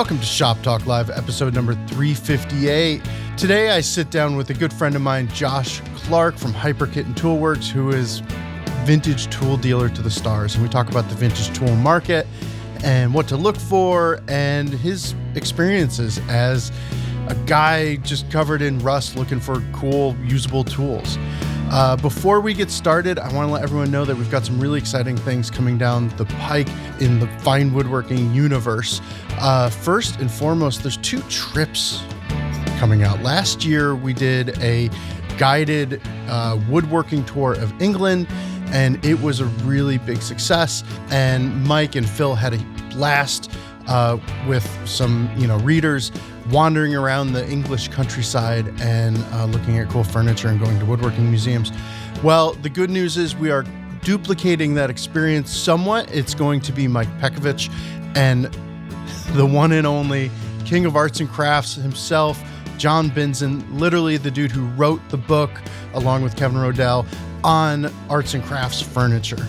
Welcome to Shop Talk Live, episode number 358. Today I sit down with a good friend of mine, Josh Clark from Hyperkitten Tool Co, who is vintage tool dealer to the stars. And we talk about the vintage tool market and what to look for and his experiences as a guy just covered in rust looking for cool, usable tools. Before we get started, I want to let everyone know that we've got some really exciting things coming down the pike in the fine woodworking universe. First and foremost, there's 2 trips coming out. Last year, we did a guided woodworking tour of England, and it was a really big success. And Mike and Phil had a blast with some, readers wandering around the English countryside and looking at cool furniture and going to woodworking museums. Well, the good news is we are duplicating that experience somewhat. It's going to be Mike Pekovich and the one and only king of arts and crafts himself, John Binzen, literally the dude who wrote the book along with Kevin Rodell on arts and crafts furniture.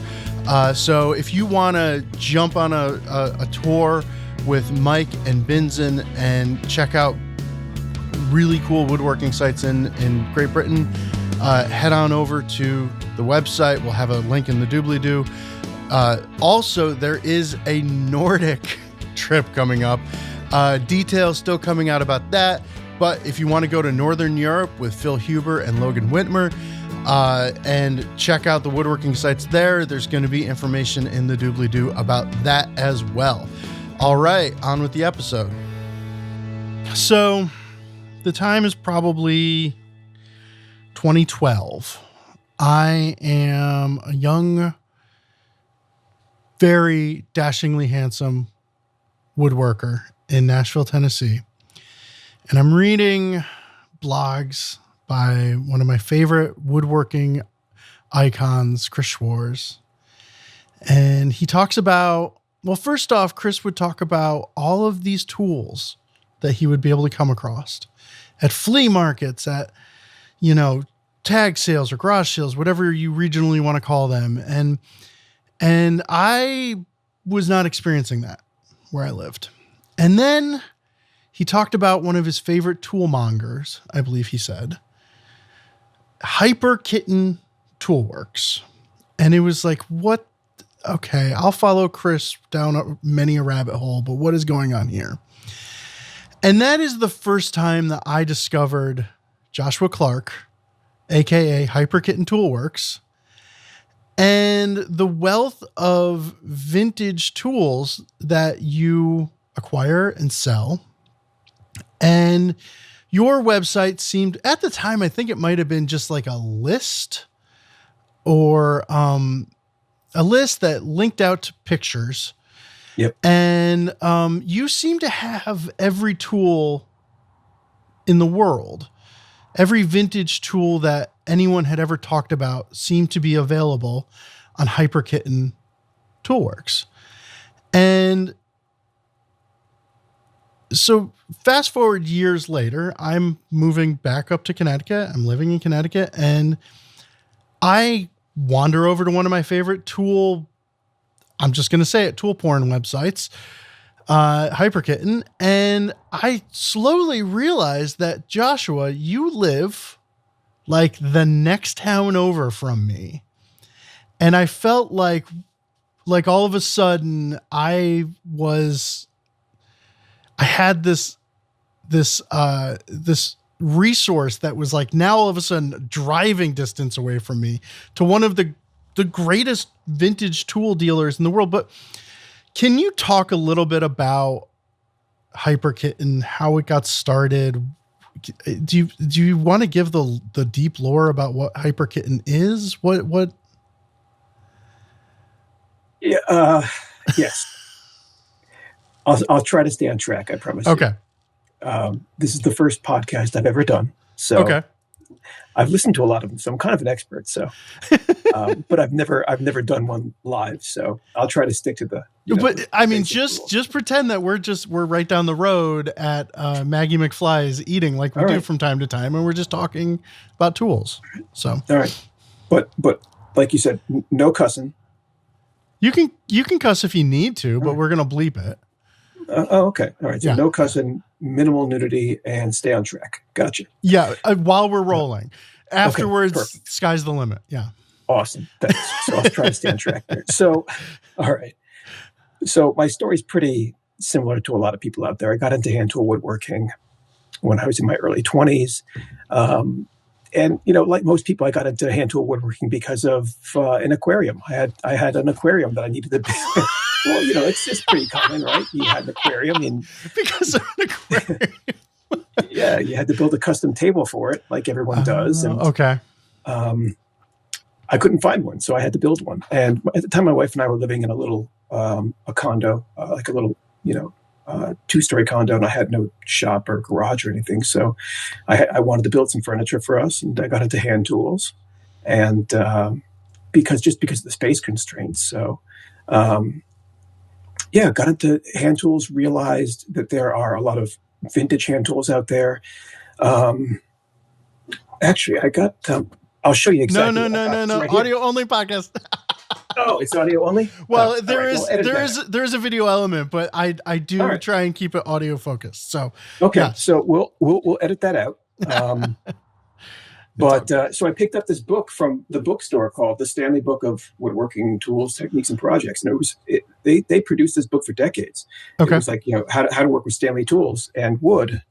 So if you want to jump on a tour with Mike and Binzen and check out really cool woodworking sites in Great Britain, head on over to the website. We'll have a link in the doobly-doo. Also, there is a Nordic trip coming up. Details still coming out about that. But if you want to go to Northern Europe with Phil Huber and Logan Whitmer and check out the woodworking sites there's going to be information in the doobly-doo about that as well. All right, on with the episode. So the time is probably 2012. I am a young, very dashingly handsome woodworker in Nashville, Tennessee. And I'm reading blogs by one of my favorite woodworking icons, Chris Schwarz. And he talks about, well, first off, Chris would talk about all of these tools that he would be able to come across at flea markets, at, tag sales or garage sales, whatever you regionally want to call them. And I was not experiencing that where I lived. And then he talked about one of his favorite tool mongers, I believe he said, Hyperkitten Tool Works. And it was like, what? Okay, I'll follow Chris down many a rabbit hole, but what is going on here? And that is the first time that I discovered Joshua Clark, aka Hyperkitten Tool Works, and the wealth of vintage tools that you acquire and sell. And your website seemed, at the time, I think it might have been just like a list or a list that linked out to pictures. Yep. And you seem to have every tool in the world. Every vintage tool that anyone had ever talked about seemed to be available on Hyperkitten Tool Works. And so fast forward years later, I'm moving back up to Connecticut. I'm living in Connecticut, and I wander over to one of my favorite tool, I'm just going to say it, tool porn websites, Hyperkitten. And I slowly realized that, Joshua, you live like the next town over from me. And I felt like all of a sudden I had this resource that was like now all of a sudden driving distance away from me to one of the greatest vintage tool dealers in the world. But can you talk a little bit about Hyperkitten, how it got started? Do you want to give the deep lore about what Hyperkitten is? What? Yeah, yes. I'll try to stay on track. I promise. Okay. This is the first podcast I've ever done. So okay. I've listened to a lot of them, so I'm kind of an expert. So, but I've never done one live. So I'll try to stick to the. But I mean, just pretend that we're right down the road at Maggie McFly's eating like we do from time to time, and we're just talking about tools. So all right, but like you said, no cussing. You can cuss if you need to, but we're gonna bleep it. Okay. All right. So Yeah. no cussing, minimal nudity, and stay on track. Gotcha. Yeah. While we're rolling. Afterwards, perfect. sky's the limit. Yeah. Awesome. Thanks. So I'll try to stay on track there. So, all right. So my story's pretty similar to a lot of people out there. I got into hand tool woodworking when I was in my early 20s. And, like most people, I got into hand tool woodworking because of an aquarium. I had an aquarium that I needed to build. Well, it's pretty common, right? You had an aquarium and because of an aquarium. Yeah, you had to build a custom table for it, like everyone does. And okay. I couldn't find one, so I had to build one. And at the time, my wife and I were living in a little a condo, like a little, two-story condo, and I had no shop or garage or anything. So I wanted to build some furniture for us, and I got into hand tools, and because of the space constraints. So got into hand tools. Realized that there are a lot of vintage hand tools out there. Actually, I got. I'll show you exactly. No. Right, audio only podcast. Oh, it's audio only. Well, there is a video element, but I do try and keep it audio focused. So okay, yeah. So we'll edit that out. So I picked up this book from the bookstore called The Stanley Book of Woodworking Tools, Techniques, and Projects, and they produced this book for decades. Okay. It was like how to work with Stanley tools and wood.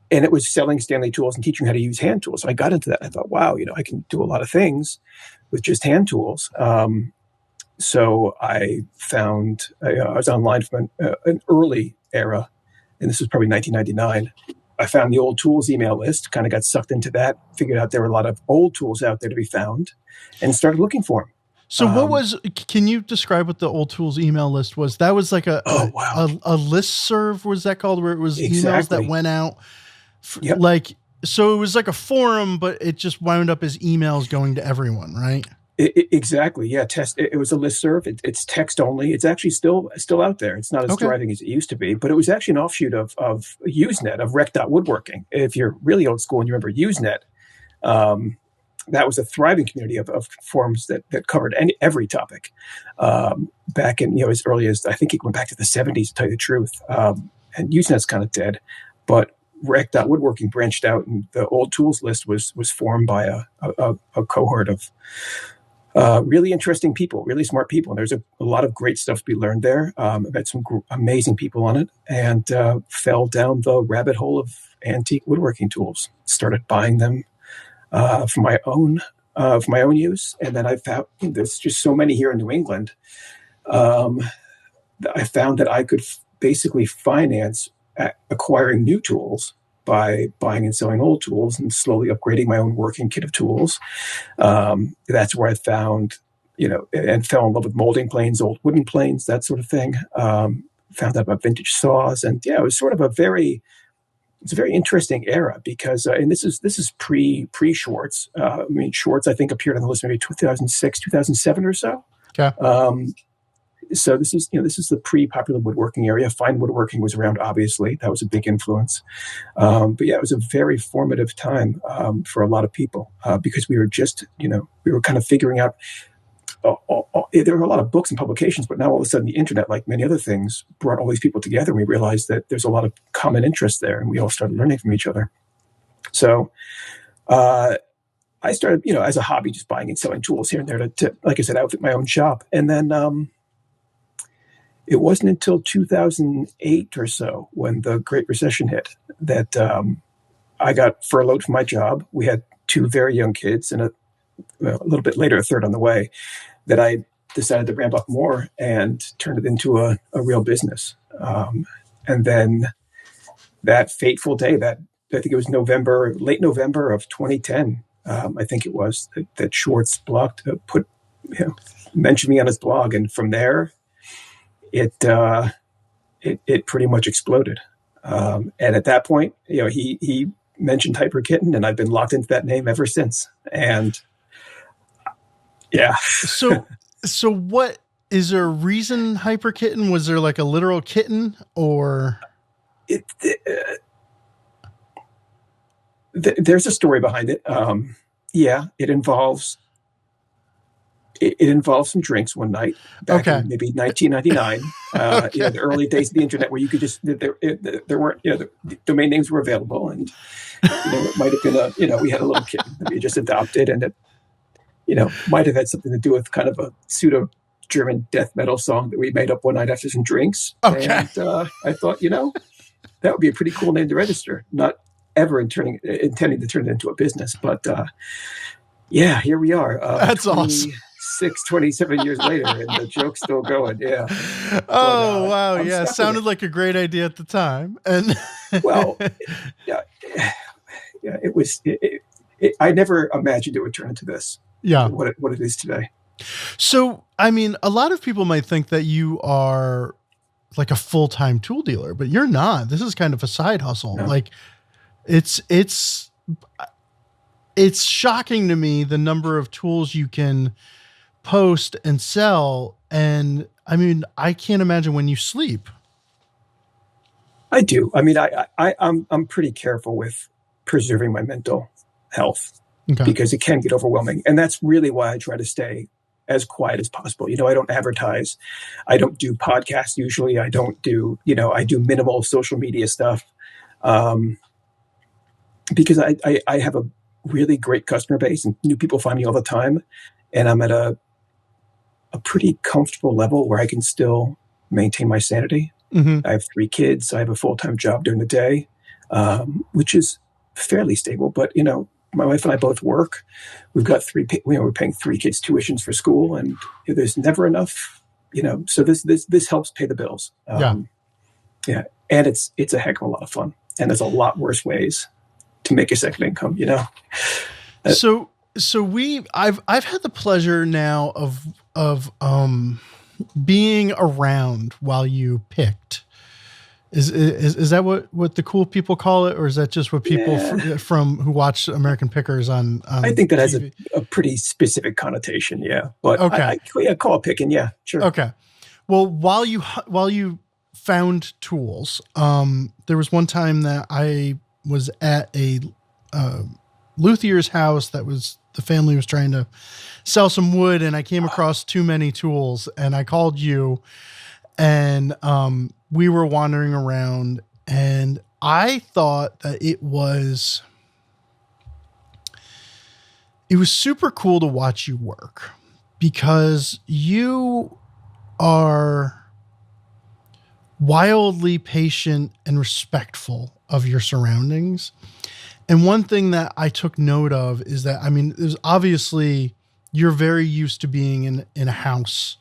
And it was selling Stanley tools and teaching how to use hand tools. So I got into that. I thought, wow, I can do a lot of things with just hand tools. So I found, I was online from an early era, and this was probably 1999. I found the old tools email list, kind of got sucked into that, figured out there were a lot of old tools out there to be found, and started looking for them. So can you describe what the old tools email list was? That was like a listserv, was that called, where it was emails that went out? Yep. So it was like a forum, but it just wound up as emails going to everyone, right? Exactly. Yeah. It was a listserv. It's text only. It's actually still out there. It's not as thriving as it used to be, but it was actually an offshoot of Usenet, of rec.woodworking. If you're really old school and you remember Usenet, that was a thriving community of forums that covered every topic back in, as early as, I think it went back to the 70s, to tell you the truth. And Usenet's kind of dead, but rec.woodworking branched out, and the old tools list was formed by a cohort of really interesting people, really smart people. And there's a lot of great stuff to be learned there. I met some amazing people on it, and fell down the rabbit hole of antique woodworking tools. Started buying them for my own use, and then I found there's just so many here in New England. I found that I could basically finance acquiring new tools by buying and selling old tools and slowly upgrading my own working kit of tools. That's where I found, and fell in love with molding planes, old wooden planes, that sort of thing. Found out about vintage saws, and it was sort of it's a very interesting era because, and this is pre Schwartz. Schwartz, I think, appeared on the list maybe 2006, 2007 or so. Okay. So this is the pre-popular woodworking area. Fine woodworking was around, obviously. That was a big influence. But it was a very formative time for a lot of people because we were just, we were kind of figuring out. There were a lot of books and publications, but now all of a sudden the internet, like many other things, brought all these people together, and we realized that there's a lot of common interest there, and we all started learning from each other. So I started, as a hobby, just buying and selling tools here and there to like I said, outfit my own shop. And then it wasn't until 2008 or so, when the Great Recession hit, that I got furloughed from my job. We had two very young kids, and a little bit later, a third on the way, that I decided to ramp up more and turn it into a real business. And then that fateful day, that I think it was late November of 2010, I think it was, that Schwartz mentioned me on his blog, and from there, it pretty much exploded. And at that point, he mentioned Hyperkitten, and I've been locked into that name ever since. And yeah. So what is there a reason Hyperkitten? Was there like a literal kitten, or? There's a story behind it. It involves it involved some drinks one night back Okay. in maybe 1999. Okay. The early days of the internet, where you could just there weren't the domain names were available, and it might have been we had a little kitten that we just adopted, and it might have had something to do with kind of a pseudo German death metal song that we made up one night after some drinks. Okay. And I thought, that would be a pretty cool name to register. Not ever intending to turn it into a business, but here we are. That's awesome. 27 years later, and the joke's still going. Yeah. Oh, wow. Yeah. Sounded like a great idea at the time. And well, yeah, it was. I never imagined it would turn into this. Yeah. What it is today. So, I mean, a lot of people might think that you are like a full-time tool dealer, but you're not. This is kind of a side hustle. No. Like it's shocking to me the number of tools you can post and sell. And I mean, I can't imagine when you sleep. I do. I mean, I'm pretty careful with preserving my mental health because it can get overwhelming. And that's really why I try to stay as quiet as possible. I don't advertise. I don't do podcasts usually. I don't do, I do minimal social media stuff because I have a really great customer base and new people find me all the time. And I'm at a pretty comfortable level where I can still maintain my sanity. Mm-hmm. I have 3 kids. I have a full-time job during the day, which is fairly stable. But, my wife and I both work. We've got we're paying 3 kids tuitions for school, and there's never enough, so this helps pay the bills. And it's a heck of a lot of fun. And there's a lot worse ways to make a second income, So I've had the pleasure now of being around while you picked. Is that what the cool people call it, or is that just what people from who watch American Pickers on I think that TV? has a pretty specific connotation, yeah. But okay, I call it picking, yeah, sure. Okay, well, while you found tools, there was one time that I was at a luthier's house that was the family was trying to sell some wood, and I came across too many tools, and I called you, and we were wandering around, and I thought that it was super cool to watch you work because you are wildly patient and respectful of your surroundings. And one thing that I took note of is that, I mean, there's obviously you're very used to being in a house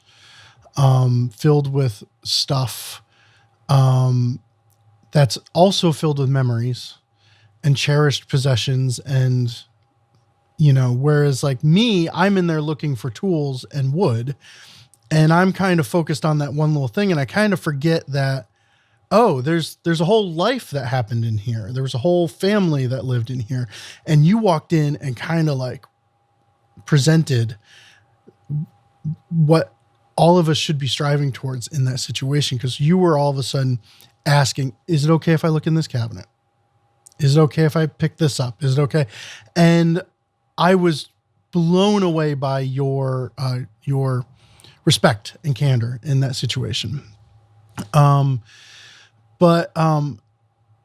filled with stuff that's also filled with memories and cherished possessions. And, whereas like me, I'm in there looking for tools and wood, and I'm kind of focused on that one little thing. And I kind of forget that, oh, there's a whole life that happened in here. There was a whole family that lived in here. And you walked in and kind of like presented what all of us should be striving towards in that situation. Because you were all of a sudden asking, is it okay if I look in this cabinet? Is it okay if I pick this up? Is it okay? And I was blown away by your respect and candor in that situation. But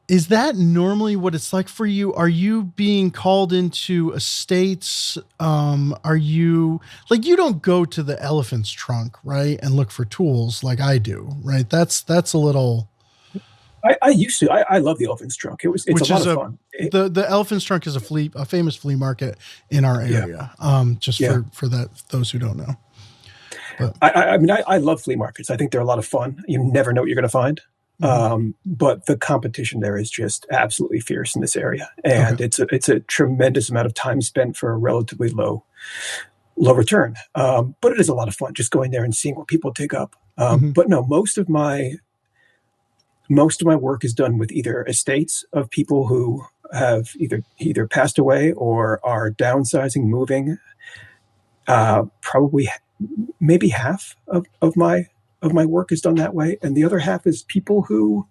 is that normally what it's like for you? Are you being called into estates? Are you like, you don't go to the elephant's trunk, right, and look for tools like I do, right? That's a little. I used to. I love the elephant's trunk. It's a lot of fun. The elephant's trunk is a famous flea market in our area. For those who don't know. But I mean, I love flea markets. I think they're a lot of fun. You never know what you're going to find. Mm-hmm. But the competition there is just absolutely fierce in this area. And it's a tremendous amount of time spent for a relatively low return. But it is a lot of fun just going there and seeing what people dig up. But no, most of my work is done with either estates of people who have either passed away or are downsizing, moving. Probably maybe half of my work is done that way. And the other half is people who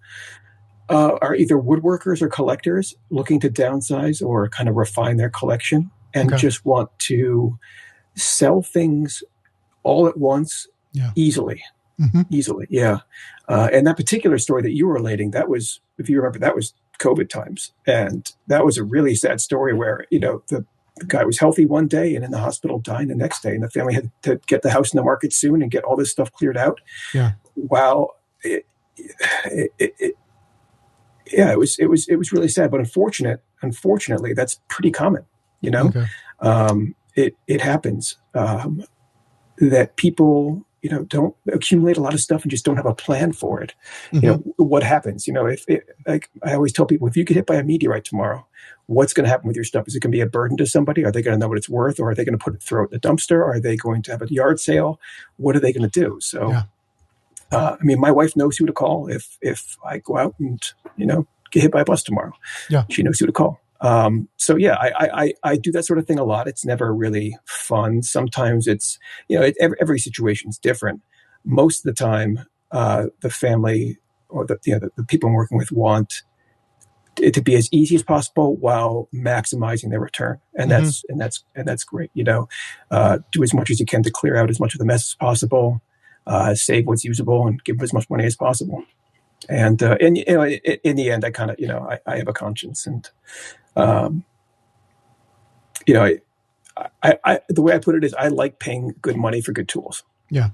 are either woodworkers or collectors looking to downsize or kind of refine their collection and just want to sell things all at once, Yeah. easily. Mm-hmm. Easily, yeah. And that particular story that you were relating, that was, if you remember, that was COVID times. And that was a really sad story where, the guy was healthy one day and in the hospital dying the next day. And the family had to get the house in the market soon and get all this stuff cleared out. Yeah. Wow. Yeah, it was really sad, but unfortunately, that's pretty common, Okay. It happens, that people, don't accumulate a lot of stuff and just don't have a plan for it. Mm-hmm. What happens, like I always tell people, if you get hit by a meteorite tomorrow, what's going to happen with your stuff? Is it going to be a burden to somebody? Are they going to know what it's worth? Or are they going to throw it in the dumpster? Are they going to have a yard sale? What are they going to do? So, Yeah. my wife knows who to call if I go out and, get hit by a bus tomorrow. Yeah. She knows who to call. So yeah, I do that sort of thing a lot. It's never really fun. Sometimes it's, every situation is different. Most of the time, the family or the people I'm working with want it to be as easy as possible while maximizing their return. And Mm-hmm. that's great. Do as much as you can to clear out as much of the mess as possible, save what's usable and give as much money as possible. And in the end, I kind of, I have a conscience, and I the way I put it is I like paying good money for good tools. Yeah.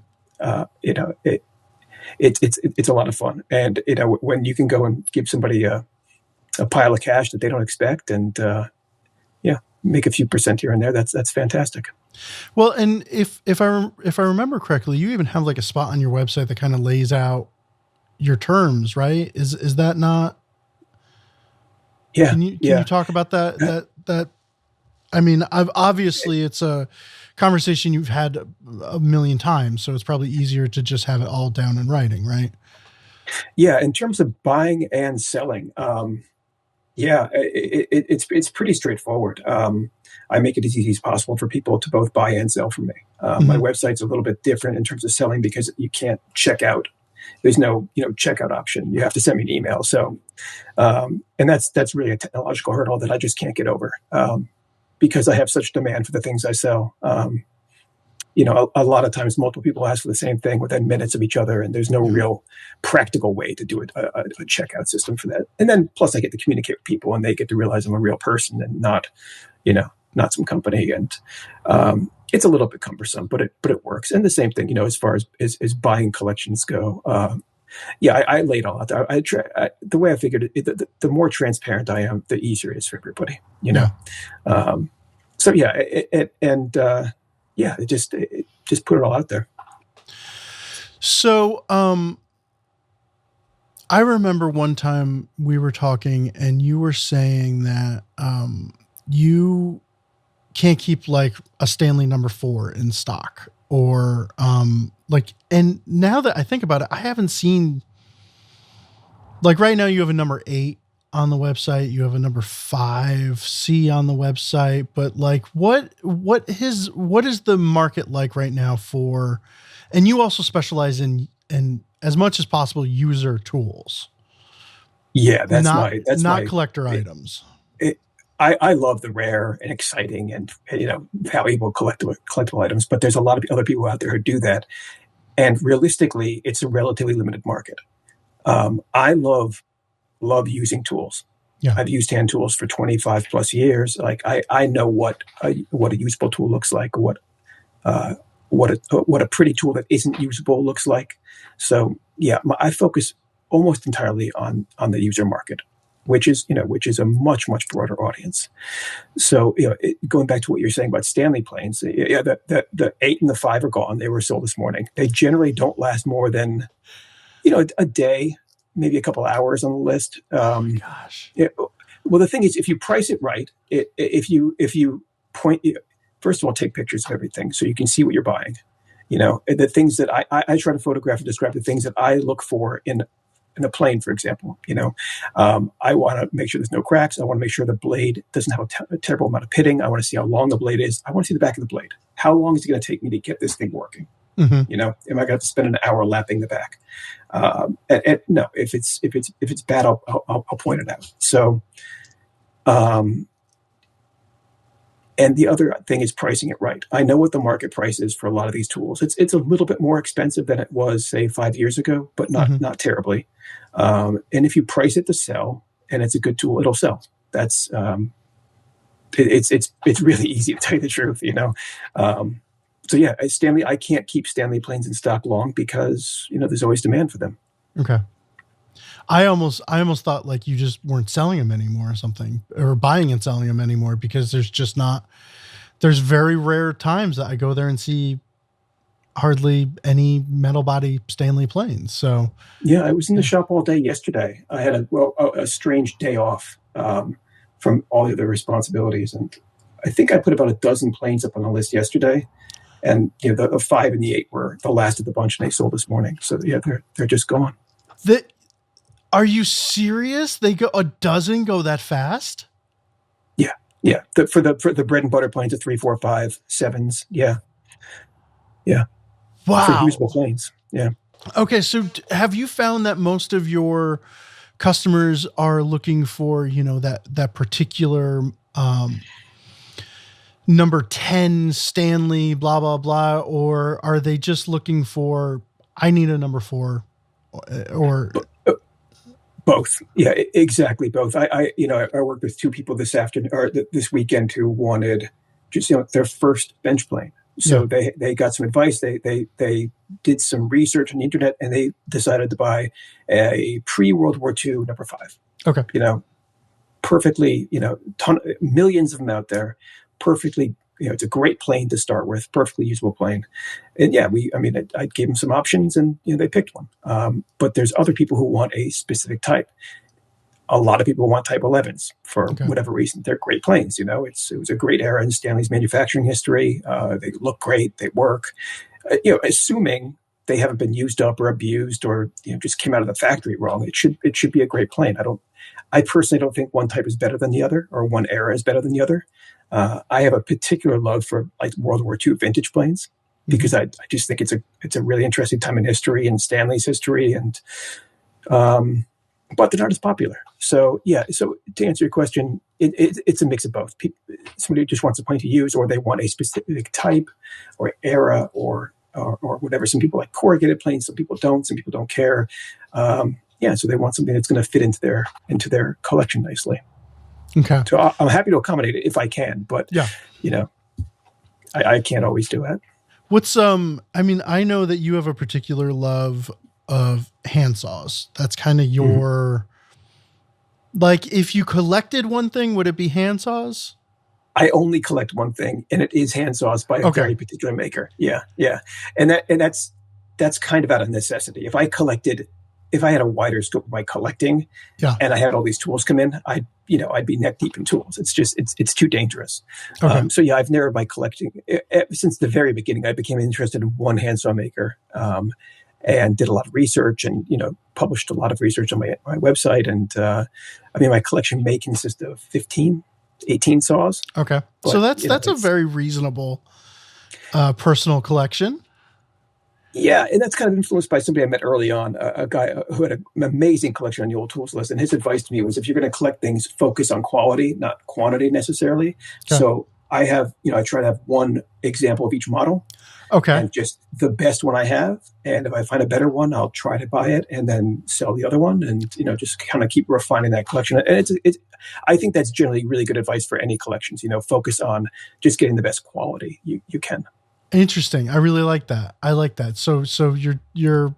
It's a lot of fun, and when you can go and give somebody a pile of cash that they don't expect, and make a few percent here and there, that's fantastic. Well, and if I remember correctly, you even have like a spot on your website that kind of lays out your terms, right? Is that not? Yeah. Can you talk about that? I mean, obviously it's a conversation you've had a million times, so it's probably easier to just have it all down in writing, right? Yeah. In terms of buying and selling, it's pretty straightforward. I make it as easy as possible for people to both buy and sell from me. My website's a little bit different in terms of selling because you can't check out. There's no, checkout option. You have to send me an email. So, and that's really a technological hurdle that I just can't get over, because I have such demand for the things I sell. A lot of times multiple people ask for the same thing within minutes of each other, and there's no real practical way to do a checkout system for that. And then plus I get to communicate with people, and they get to realize I'm a real person and not some company. And it's a little bit cumbersome, but it works. And the same thing, as far as buying collections go. I lay it all out there. The way I figured it, the more transparent I am, the easier it is for everybody. Just put it all out there. So, I remember one time we were talking and you were saying that, you can't keep like a Stanley number 4 in stock or, and now that I think about it, I haven't seen, like right now you have a number 8 on the website, you have a number 5C on the website, but like what is the market like right now for, and you also specialize in as much as possible user tools. Yeah. That's not my collector items. I love the rare and exciting and valuable collectible items, but there's a lot of other people out there who do that, and realistically, it's a relatively limited market. I love using tools. Yeah. I've used hand tools for 25 plus years. Like I know what a usable tool looks like, what a pretty tool that isn't usable looks like. So yeah, I focus almost entirely on the user market, which is a much, much broader audience. So, going back to what you're saying about Stanley planes, the 8 and the 5 are gone. They were sold this morning. They generally don't last more than, a day, maybe a couple hours on the list. Gosh. Well, the thing is, if you price it right, if you point, first of all, take pictures of everything so you can see what you're buying. The things that I try to photograph and describe the things that I look for in a plane, for example. I want to make sure there's no cracks. I want to make sure the blade doesn't have a terrible amount of pitting. I want to see how long the blade is. I want to see the back of the blade. How long is it going to take me to get this thing working? Mm-hmm. Am I going to have to spend an hour lapping the back? And no, if it's bad, I'll point it out. So, And the other thing is pricing it right. I know what the market price is for a lot of these tools. It's a little bit more expensive than it was, say, 5 years ago, but not terribly. And if you price it to sell, and it's a good tool, it'll sell. That's it's really easy to tell you the truth, So yeah, Stanley, I can't keep Stanley planes in stock long because there's always demand for them. Okay. I almost thought like you just weren't selling them anymore or something, or buying and selling them anymore, because there's very rare times that I go there and see hardly any metal body Stanley planes. So yeah, I was in the shop all day yesterday. I had a strange day off from all the other responsibilities, and I think I put about a dozen planes up on the list yesterday, and the 5 and the 8 were the last of the bunch, and they sold this morning. So yeah, they're just gone. Are you serious? A dozen go that fast? Yeah. Yeah. For the bread and butter planes, the 3, 4, 5, 7s. Yeah. Yeah. Wow. For usable planes. Yeah. Okay. So have you found that most of your customers are looking for, that particular, number 10 Stanley, blah, blah, blah, or are they just looking for, I need a number 4 or both? Yeah, exactly. Both. I worked with 2 people this afternoon or this weekend who wanted just, their first bench plane. So they got some advice. They did some research on the internet, and they decided to buy a pre-World War II number 5. Okay. Perfectly, millions of them out there. Perfectly, it's a great plane to start with, perfectly usable plane. And yeah, I gave them some options, and they picked one. But there's other people who want a specific type. A lot of people want Type 11s for whatever reason. They're great planes. It was a great era in Stanley's manufacturing history. They look great. They work. Assuming they haven't been used up or abused or just came out of the factory wrong, it should be a great plane. I personally don't think one type is better than the other, or one era is better than the other. I have a particular love for like World War II vintage planes, because I just think it's a really interesting time in history and Stanley's history, and but they're not as popular. So yeah, so to answer your question, it's a mix of both. Somebody just wants a plane to use, or they want a specific type or era or whatever. Some people like corrugated planes, some people don't. Some people don't care. So they want something that's going to fit into their collection nicely. Okay. So I'm happy to accommodate it if I can, but I can't always do it. What's I know that you have a particular love of handsaws. That's kind of your like, if you collected one thing, would it be handsaws? I only collect one thing, and it is handsaws by a very particular maker. Yeah. Yeah. And that's kind of out of necessity. If I had a wider scope of my collecting, and I had all these tools come in, I'd be neck deep in tools. It's just, it's too dangerous. Okay. So yeah, I've narrowed my collecting since the very beginning. I became interested in one handsaw maker, and did a lot of research, and published a lot of research on my website. And my collection may consist of 15, 18 saws. Okay, so that's a very reasonable personal collection. Yeah, and that's kind of influenced by somebody I met early on, a guy who had an amazing collection on the old tools list. And his advice to me was, if you're going to collect things, focus on quality, not quantity necessarily. Okay. So I have, I try to have one example of each model. Okay. And just the best one I have. And if I find a better one, I'll try to buy it and then sell the other one, and, just kind of keep refining that collection. And I think that's generally really good advice for any collections, focus on just getting the best quality you can. Interesting. I really like that. I like that. So you're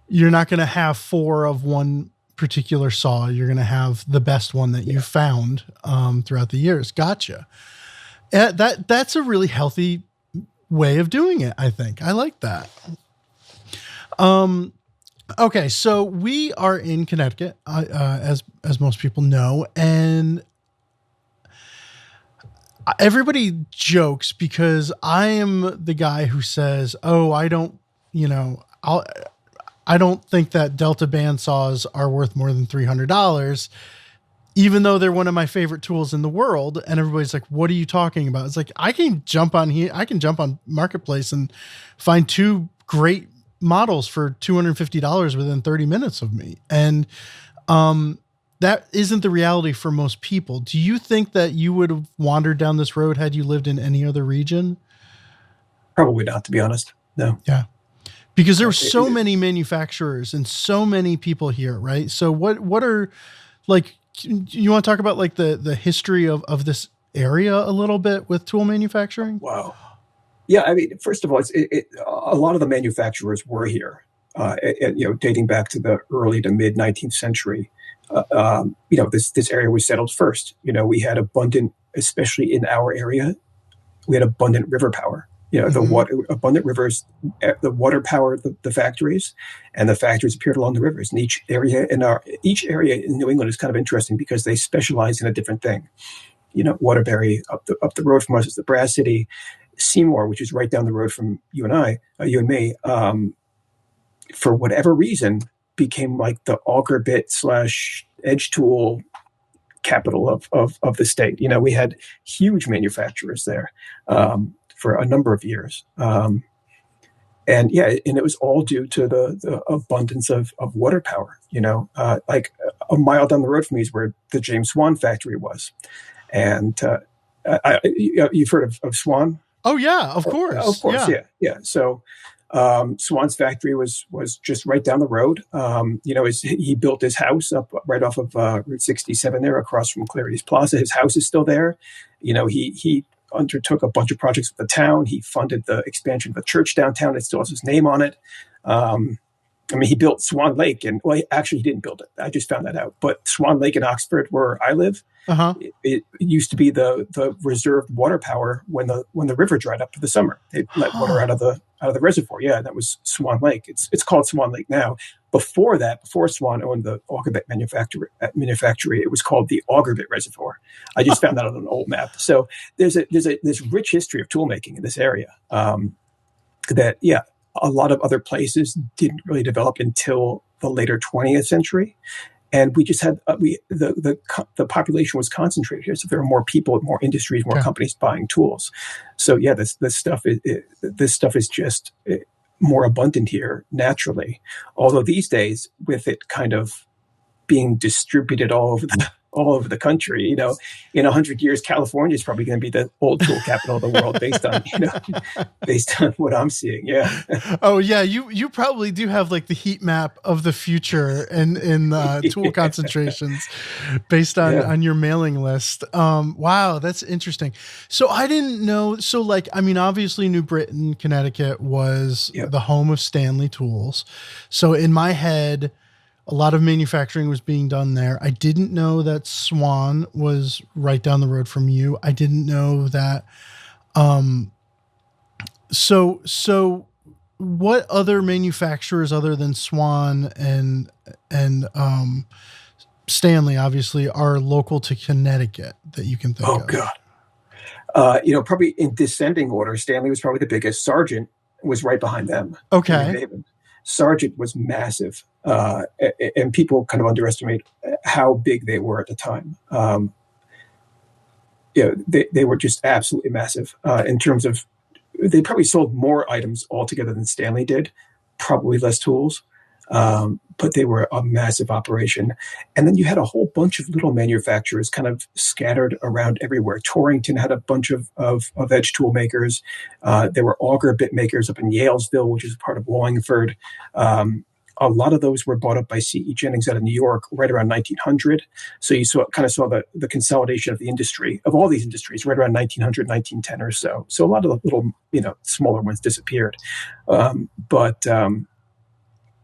not going to have 4 of one particular saw. You're going to have the best one that you found throughout the years. Gotcha. That's a really healthy way of doing it, I think. I like that. Okay, so we are in Connecticut, as most people know, and everybody jokes because I am the guy who says, "Oh, I don't think that Delta band saws are worth more than $300." Even though they're one of my favorite tools in the world. And everybody's like, what are you talking about? It's like, I can jump on Marketplace and find 2 great models for $250 within 30 minutes of me. And, that isn't the reality for most people. Do you think that you would have wandered down this road had you lived in any other region? Probably not, to be honest. No. Yeah. Because there were so many manufacturers and so many people here, right? So what are, like, you want to talk about like the history of this area a little bit with tool manufacturing? Wow. Yeah, I mean, first of all, a lot of the manufacturers were here, dating back to the early to mid 19th century. This area was settled first. We had abundant, especially in our area, we had abundant river power. Abundant rivers, the water powered the factories, and the factories appeared along the rivers. And each area in New England is kind of interesting because they specialize in a different thing. Waterbury up the road from us is the Brass City. Seymour, which is right down the road from you and me, for whatever reason, became like the auger bit / edge tool capital of the state. We had huge manufacturers there for a number of years. And it was all due to the abundance of water power. Like a mile down the road from me is where the James Swan factory was. And you've heard of Swan? Oh yeah, of course. Of course, yeah. So Swan's factory was just right down the road. He built his house up right off of Route 67 there, across from Clarity's Plaza. His house is still there. He undertook a bunch of projects with the town. He funded the expansion of a church downtown. It still has his name on it. He built Swan Lake, and actually, he didn't build it. I just found that out. But Swan Lake in Oxford, where I live, it used to be the reserved water power when the river dried up for the summer. They let water out of the reservoir. Yeah, that was Swan Lake. It's called Swan Lake now. Before Swan owned the auger bit manufacturer, it was called the Auger Bit Reservoir. I just found that on an old map. So there's this rich history of tool making in this area. A lot of other places didn't really develop until the later 20th century. And we just had the population was concentrated here, so there were more people, more industries, more companies buying tools. So this stuff is just more abundant here naturally. Although these days, with it kind of being distributed all over the country, in 100 years, California is probably going to be the old tool capital of the world based on what I'm seeing. Yeah. Oh yeah. You probably do have like the heat map of the future in tool concentrations based on your mailing list. Wow. That's interesting. So I didn't know. So obviously New Britain, Connecticut was the home of Stanley tools. So in my head, a lot of manufacturing was being done there. I didn't know that Swan was right down the road from you. I didn't know that. So what other manufacturers other than Swan and Stanley obviously are local to Connecticut that you can think of? Oh God. Probably in descending order, Stanley was probably the biggest. Sargent was right behind them. Okay. Sargent was massive, and people kind of underestimate how big they were at the time. They were just absolutely massive in terms of, they probably sold more items altogether than Stanley did, probably less tools, but they were a massive operation. And then you had a whole bunch of little manufacturers kind of scattered around everywhere. Torrington had a bunch of edge tool makers. There were auger bit makers up in Yalesville, which is part of Wallingford. A lot of those were bought up by C.E. Jennings out of New York right around 1900. So you saw the consolidation of the industry, of all these industries, right around 1900, 1910 or so. So a lot of the little, smaller ones disappeared.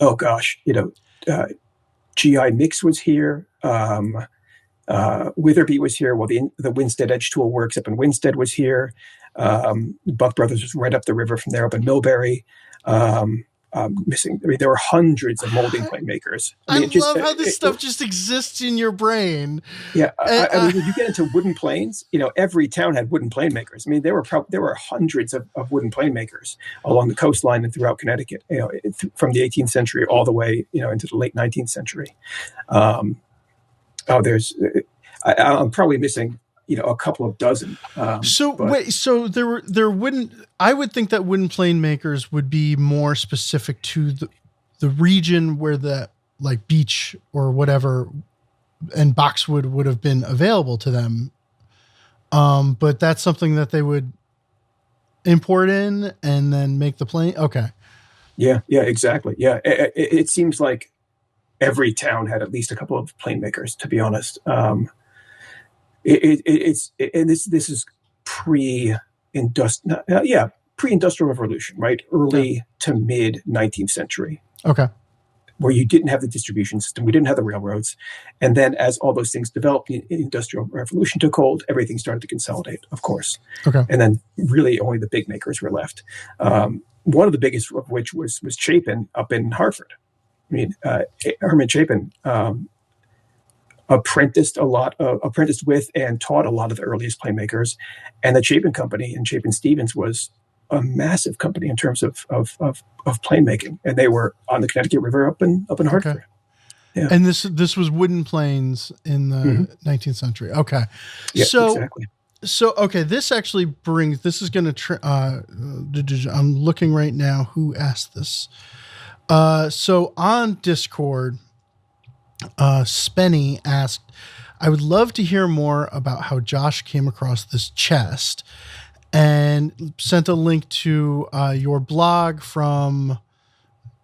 Oh gosh, GI Mix was here. Witherby was here. Well, the Winstead Edge Tool Works up in Winstead was here. Buck Brothers was right up the river from there, up in Millbury. There were hundreds of molding plane makers. I love how this stuff just exists in your brain. Yeah, when you get into wooden planes, every town had wooden plane makers. There were hundreds of wooden plane makers along the coastline and throughout Connecticut. From the 18th century all the way, into the late 19th century. I'm probably missing a couple of dozen. So there wouldn't, I would think that wooden plane makers would be more specific to the region where the beach or whatever and boxwood would have been available to them. But that's something that they would import in and then make the plane. Okay. Yeah, exactly. Yeah, it seems like every town had at least a couple of plane makers, to be honest. And this is pre-industrial revolution, right? Early to mid 19th century. Okay. Where you didn't have the distribution system, we didn't have the railroads, and then as all those things developed, the industrial revolution took hold. Everything started to consolidate, of course. Okay. And then really only the big makers were left. One of the biggest of which was Chapin up in Hartford. I mean, Herman Chapin apprenticed with and taught a lot of the earliest plane makers, and the Chapin Company and Chapin Stevens was a massive company in terms of plane making, and they were on the Connecticut River up in Hartford. Okay. Yeah. And this was wooden planes in the 19th century. Okay. Yeah, so, exactly. So, okay, this actually brings, this is going to, I'm looking right now who asked this. So on Discord, Spenny asked, I would love to hear more about how Josh came across this chest, and sent a link to your blog from,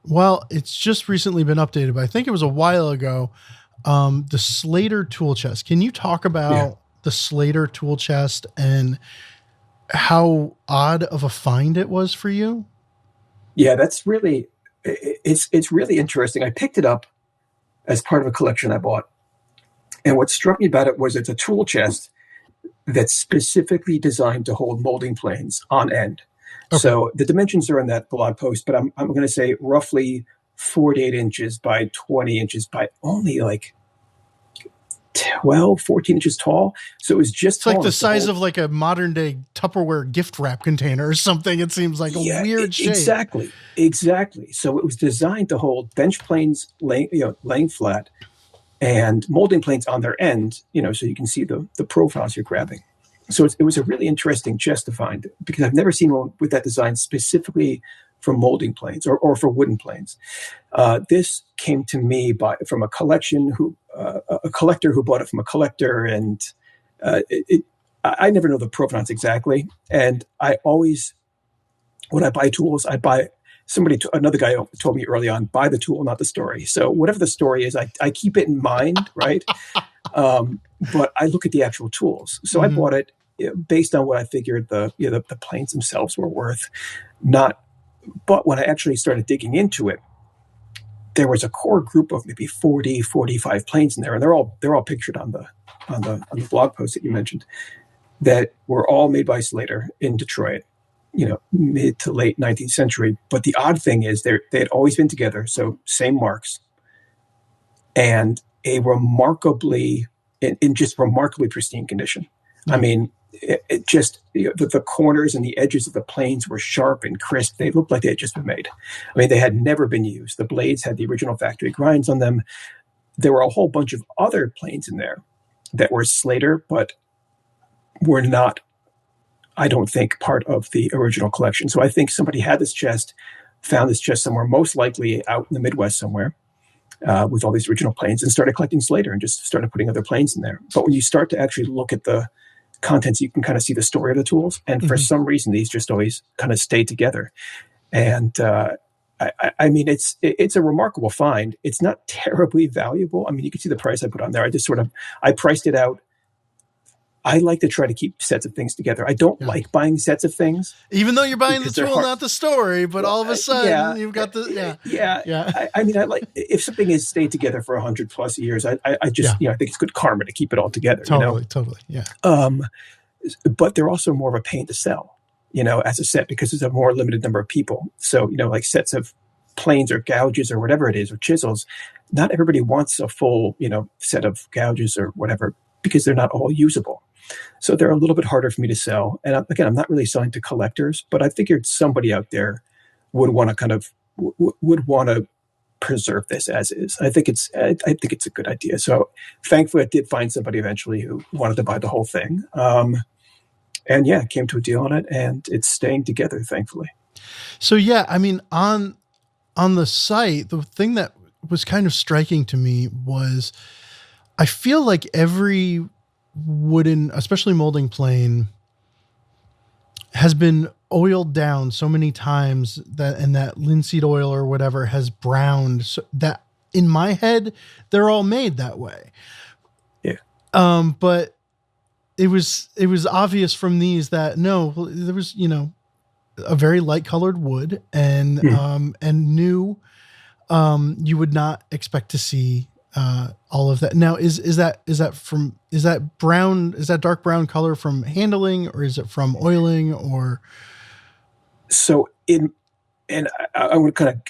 well, it's just recently been updated, but I think it was a while ago, the Slater tool chest. Can you talk about the Slater tool chest and how odd of a find it was for you? Yeah, that's really, it's really interesting. I picked it up as part of a collection I bought. And what struck me about it was it's a tool chest that's specifically designed to hold molding planes on end. Okay. So the dimensions are in that blog post, but I'm going to say roughly 48 inches by 20 inches by only like 12, 14 inches tall. So it was just it's like the size of like a modern day Tupperware gift wrap container or something. It seems like a weird shape. Exactly. So it was designed to hold bench planes laying flat and molding planes on their end, so you can see the profiles you're grabbing. So it was a really interesting chest to find, because I've never seen one with that design specifically for molding planes or for wooden planes. This came to me from a collector who bought it from a collector, and I never know the provenance exactly. And I always, when I buy tools, another guy told me early on, buy the tool, not the story. So whatever the story is, I keep it in mind, right? But I look at the actual tools. So I bought it based on what I figured the planes themselves were worth. But when I actually started digging into it, there was a core group of maybe 40, 45 planes in there, and they're all pictured on the blog post that you mentioned, that were all made by Slater in Detroit. Mid to late 19th century. But the odd thing is they had always been together. So same marks, and in just remarkably pristine condition. Mm-hmm. I mean, it just, the corners and the edges of the planes were sharp and crisp. They looked like they had just been made. I mean, they had never been used. The blades had the original factory grinds on them. There were a whole bunch of other planes in there that were Slater, but were not, I don't think, part of the original collection. So I think somebody had this chest, found this chest somewhere, most likely out in the Midwest somewhere, with all these original planes, and started collecting Slater and just started putting other planes in there. But when you start to actually look at the contents, you can kind of see the story of the tools. And for some reason, these just always kind of stay together. And I mean, it's a remarkable find. It's not terribly valuable. I mean, you can see the price I put on there. I priced it out. I like to try to keep sets of things together. I don't like buying sets of things. Even though you're buying the tool, not the story, but all of a sudden you've got I mean, I like, if something has stayed together for 100+ years, I just, I think it's good karma to keep it all together. Totally. Yeah. But they're also more of a pain to sell, as a set, because there's a more limited number of people. So, like sets of planes or gouges or whatever it is, or chisels, not everybody wants a full, set of gouges or whatever, because they're not all usable. So they're a little bit harder for me to sell. And again, I'm not really selling to collectors, but I figured somebody out there would want to preserve this as is. I think it's a good idea. So thankfully, I did find somebody eventually who wanted to buy the whole thing. And came to a deal on it, and it's staying together, thankfully. So I mean, on the site, the thing that was kind of striking to me was I feel like every wooden, especially molding plane, has been oiled down so many times that linseed oil or whatever has browned, so that in my head they're all made that way. Yeah. But it was obvious from these that no, there was, a very light colored wood and new, you would not expect to see all of that. Now is that dark brown color from handling, or is it from oiling, or? So I want to kind of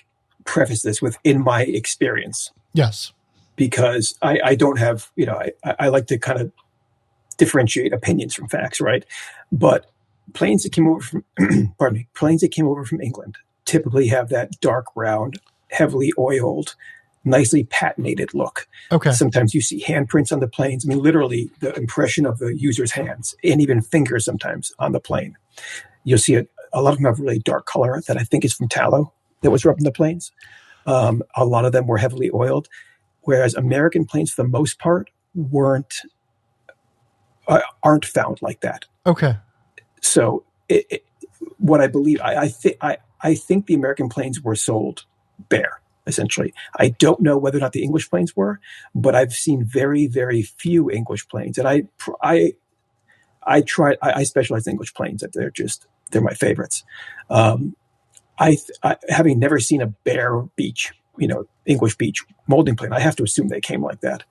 preface this with in my experience. Yes. Because I don't have, I like to kind of differentiate opinions from facts, right? But planes that came over from, planes that came over from England typically have that dark brown, heavily oiled, nicely patinated look. Okay. Sometimes you see handprints on the planes. I mean, literally the impression of the user's hands and even fingers sometimes on the plane. You'll see a lot of them have really dark color that I think is from tallow that was rubbed in the planes. A lot of them were heavily oiled, whereas American planes, for the most part, aren't found like that. Okay. So what I believe, I think the American planes were sold bare, essentially. I don't know whether or not the English planes were, but I've seen very, very few English planes. And I specialize in English planes. They're my favorites. Having never seen a bare beach, English beach molding plane, I have to assume they came like that,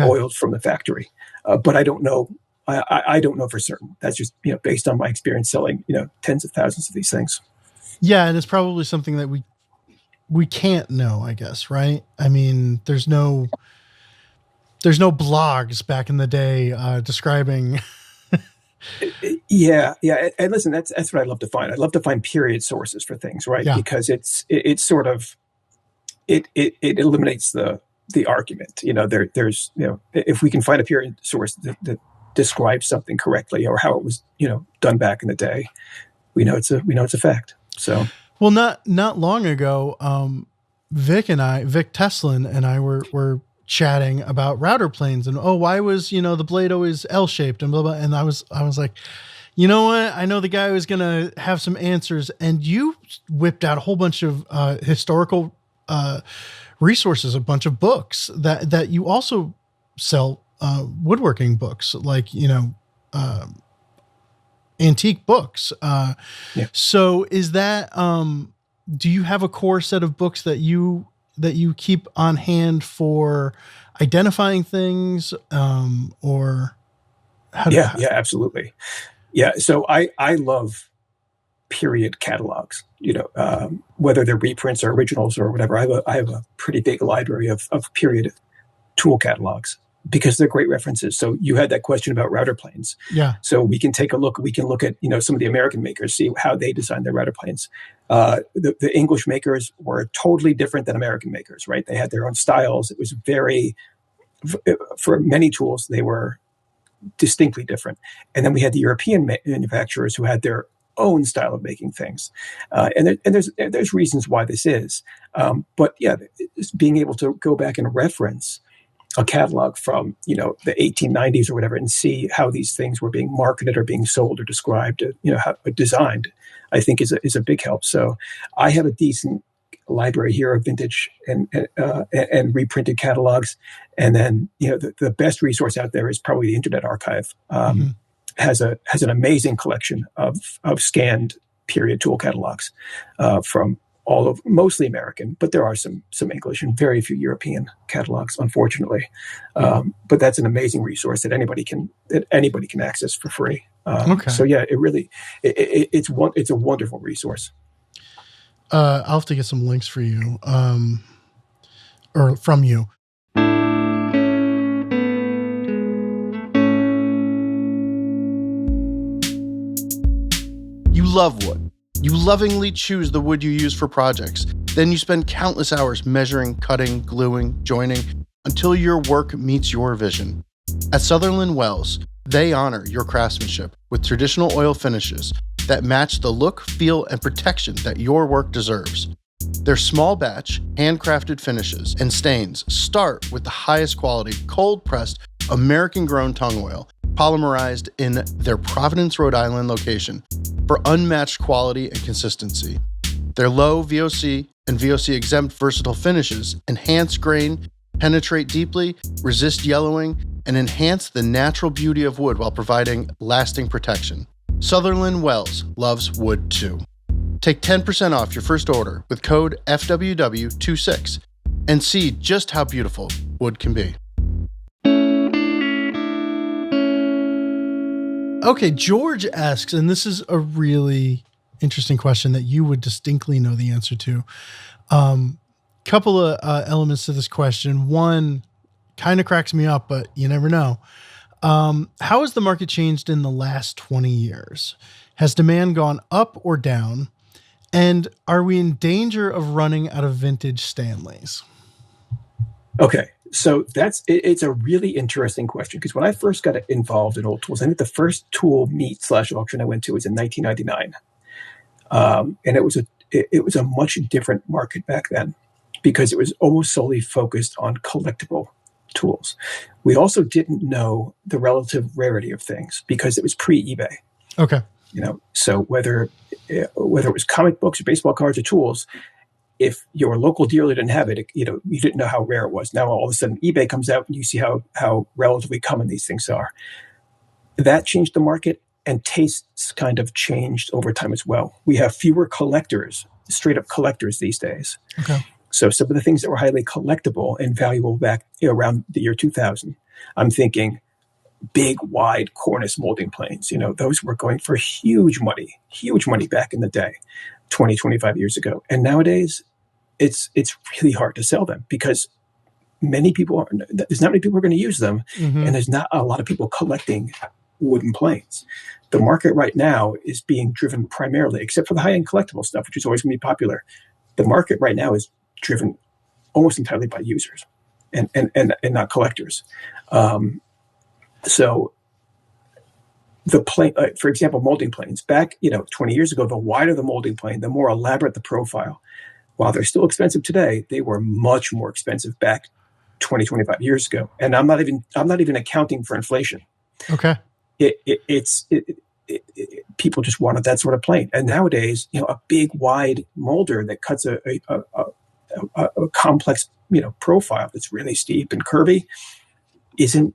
oiled from the factory. But I don't know. I don't know for certain. That's just, based on my experience selling, tens of thousands of these things. Yeah. And it's probably something that we can't know, I guess. Right. I mean, there's no blogs back in the day, describing. Yeah. And listen, that's what I love to find. I love to find period sources for things, right? Yeah. Because it's sort of, it eliminates the argument. There's if we can find a period source that describes something correctly, or how it was, done back in the day, we know it's a fact. So, well, not long ago, Vic Teslin and I were chatting about router planes, and why was the blade always L-shaped and blah blah. And I was like, you know what? I know the guy who's gonna have some answers, and you whipped out a whole bunch of historical resources, a bunch of books that you also sell, woodworking books, like antique books. Yeah. So is that do you have a core set of books that you keep on hand for identifying things, or how do yeah, absolutely. Yeah. So I love period catalogs, whether they're reprints or originals or whatever. I have a pretty big library of period tool catalogs, because they're great references. So you had that question about router planes. Yeah. So we can take a look. We can look at, some of the American makers, see how they designed their router planes. The English makers were totally different than American makers, right? They had their own styles. It was for many tools, they were distinctly different. And then we had the European manufacturers who had their own style of making things. And there's reasons why this is. But yeah, being able to go back and reference a catalog from, the 1890s or whatever, and see how these things were being marketed or being sold or described, how designed, I think is a big help. So I have a decent library here of vintage and reprinted catalogs. And then, the best resource out there is probably the Internet Archive. Has an amazing collection of scanned period tool catalogs from all of, mostly American, but there are some English and very few European catalogs, unfortunately. But that's an amazing resource that anybody can access for free. Okay. So yeah, it's a wonderful resource. I'll have to get some links for you, or from you. You love wood. You lovingly choose the wood you use for projects. Then you spend countless hours measuring, cutting, gluing, joining, until your work meets your vision. At Sutherland Wells, they honor your craftsmanship with traditional oil finishes that match the look, feel, and protection that your work deserves. Their small batch, handcrafted finishes and stains start with the highest quality, cold-pressed, American-grown tung oil, polymerized in their Providence, Rhode Island location for unmatched quality and consistency. Their low VOC and VOC-exempt versatile finishes enhance grain, penetrate deeply, resist yellowing, and enhance the natural beauty of wood while providing lasting protection. Sutherland Wells loves wood too. Take 10% off your first order with code FWW26 and see just how beautiful wood can be. Okay, George asks, and this is a really interesting question that you would distinctly know the answer to. Couple of elements to this question. One kind of cracks me up, but you never know. How has the market changed in the last 20 years? Has demand gone up or down? And are we in danger of running out of vintage Stanleys? Okay, so it's a really interesting question, because when I first got involved in old tools, I think the first tool meet/auction I went to was in 1999, and it was a much different market back then, because it was almost solely focused on collectible tools. We also didn't know the relative rarity of things because it was pre-eBay. Okay. So whether it was comic books or baseball cards or tools, if your local dealer didn't have it, you didn't know how rare it was. Now all of a sudden eBay comes out and you see how relatively common these things are. That changed the market, and tastes kind of changed over time as well. We have fewer collectors, straight up collectors these days. Okay. So some of the things that were highly collectible and valuable back around the year 2000, I'm thinking big, wide cornice molding planes. Those were going for huge money back in the day, 20, 25 years ago. And nowadays, it's really hard to sell them because there's not many people who are going to use them, and there's not a lot of people collecting wooden planes. The market right now is being driven primarily, except for the high-end collectible stuff, which is always going to be popular. The market right now is driven almost entirely by users and not collectors. So the plane, for example, molding planes back, 20 years ago, the wider the molding plane, the more elaborate the profile. While they're still expensive today, they were much more expensive back 20, 25 years ago. And I'm not even accounting for inflation. Okay. People just wanted that sort of plane. And nowadays, a big, wide molder that cuts a complex, profile that's really steep and curvy isn't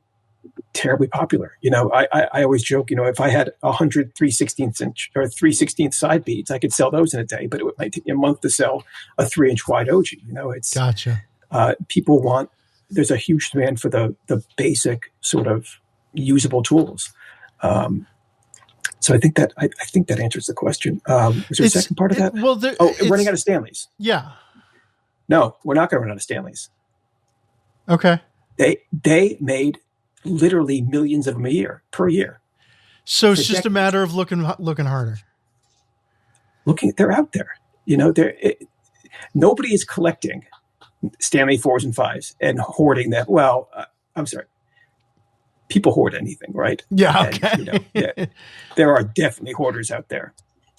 terribly popular. I always joke, if I had 100 3/16 inch or 3/16 side beads, I could sell those in a day, but it might take me a month to sell a 3-inch wide OG. It's gotcha. There's a huge demand for the basic sort of usable tools. So I think that answers the question. Was there a second part of that? Running out of Stanleys. Yeah. No, we're not going to run out of Stanleys. Okay. They made literally millions of them per year. So it's just a matter of looking harder. They're out there. Nobody is collecting Stanley 4s and 5s and hoarding that. Well, I'm sorry. People hoard anything, right? Yeah. Okay. And, there are definitely hoarders out there,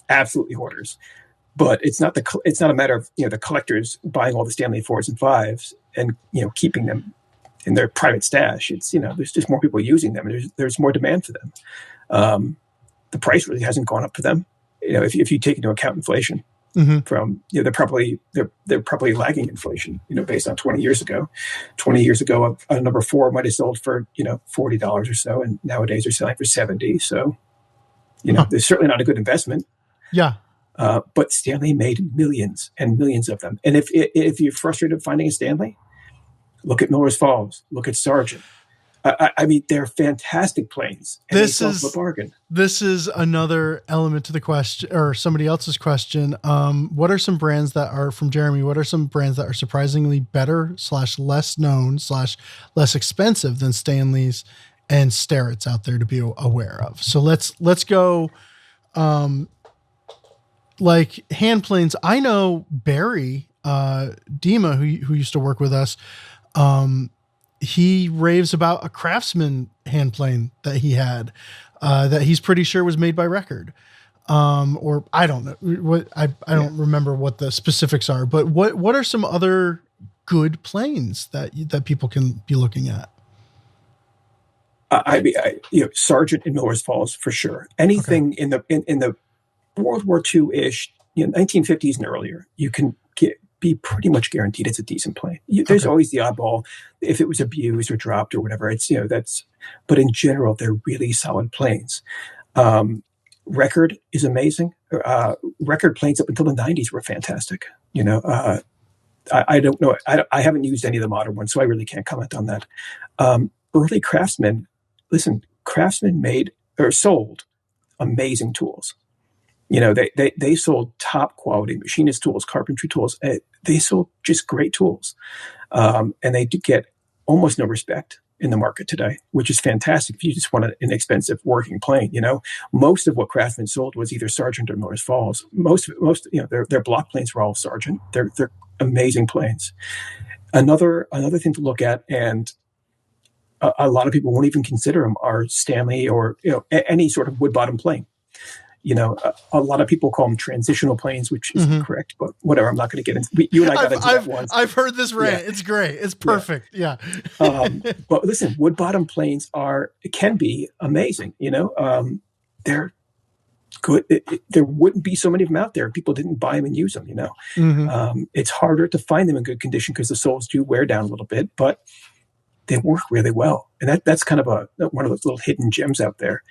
absolutely hoarders. But it's not a matter of the collectors buying all the Stanley 4s and 5s and keeping them in their private stash. It's there's just more people using them. There's more demand for them. The price really hasn't gone up for them. If you take into account inflation. From they're probably lagging inflation, based on 20 years ago. 20 years ago, a number 4 might have sold for $40 or so, and nowadays they're selling for $70. So there's certainly not a good investment. Yeah. But Stanley made millions and millions of them. And if you're frustrated finding a Stanley, look at Miller's Falls. Look at Sargent. I mean, they're fantastic planes. And this is a bargain. This is another element to the question, or somebody else's question. What are some brands that are from Jeremy? What are some brands that are surprisingly better / less known / less expensive than Stanleys and Starrett's out there to be aware of? So let's go. Like hand planes. I know Barry Dima, who used to work with us. He raves about a Craftsman hand plane that he had, that he's pretty sure was made by record. or I don't know what I don't remember what the specifics are, but what are some other good planes that people can be looking at? Sargent and Miller's Falls for sure. Anything in the World War II-ish, 1950s and earlier, you can be pretty much guaranteed it's a decent plane. There's always the oddball if it was abused or dropped or whatever. It's but in general, they're really solid planes. Record is amazing. Record planes up until the 90s were fantastic. I don't know. I haven't used any of the modern ones, so I really can't comment on that. Early Craftsman made or sold amazing tools. They sold top quality machinist tools, carpentry tools. They sold just great tools. And they do get almost no respect in the market today, which is fantastic if you just want an inexpensive working plane. Most of what Craftsman sold was either Sargent or Miller's Falls. Most their block planes were all Sargent. They're amazing planes. Another thing to look at, and a lot of people won't even consider them, are Stanley or any sort of wood bottom plane. A lot of people call them transitional planes, which isn't correct, but whatever. I'm not going to get into. You and I got into that once. I've heard this rant. Yeah. It's great. It's perfect. Yeah. But listen, wood bottom planes can be amazing. They're good. There wouldn't be so many of them out there if people didn't buy them and use them. It's harder to find them in good condition because the soles do wear down a little bit, but they work really well, and that's kind of one of those little hidden gems out there.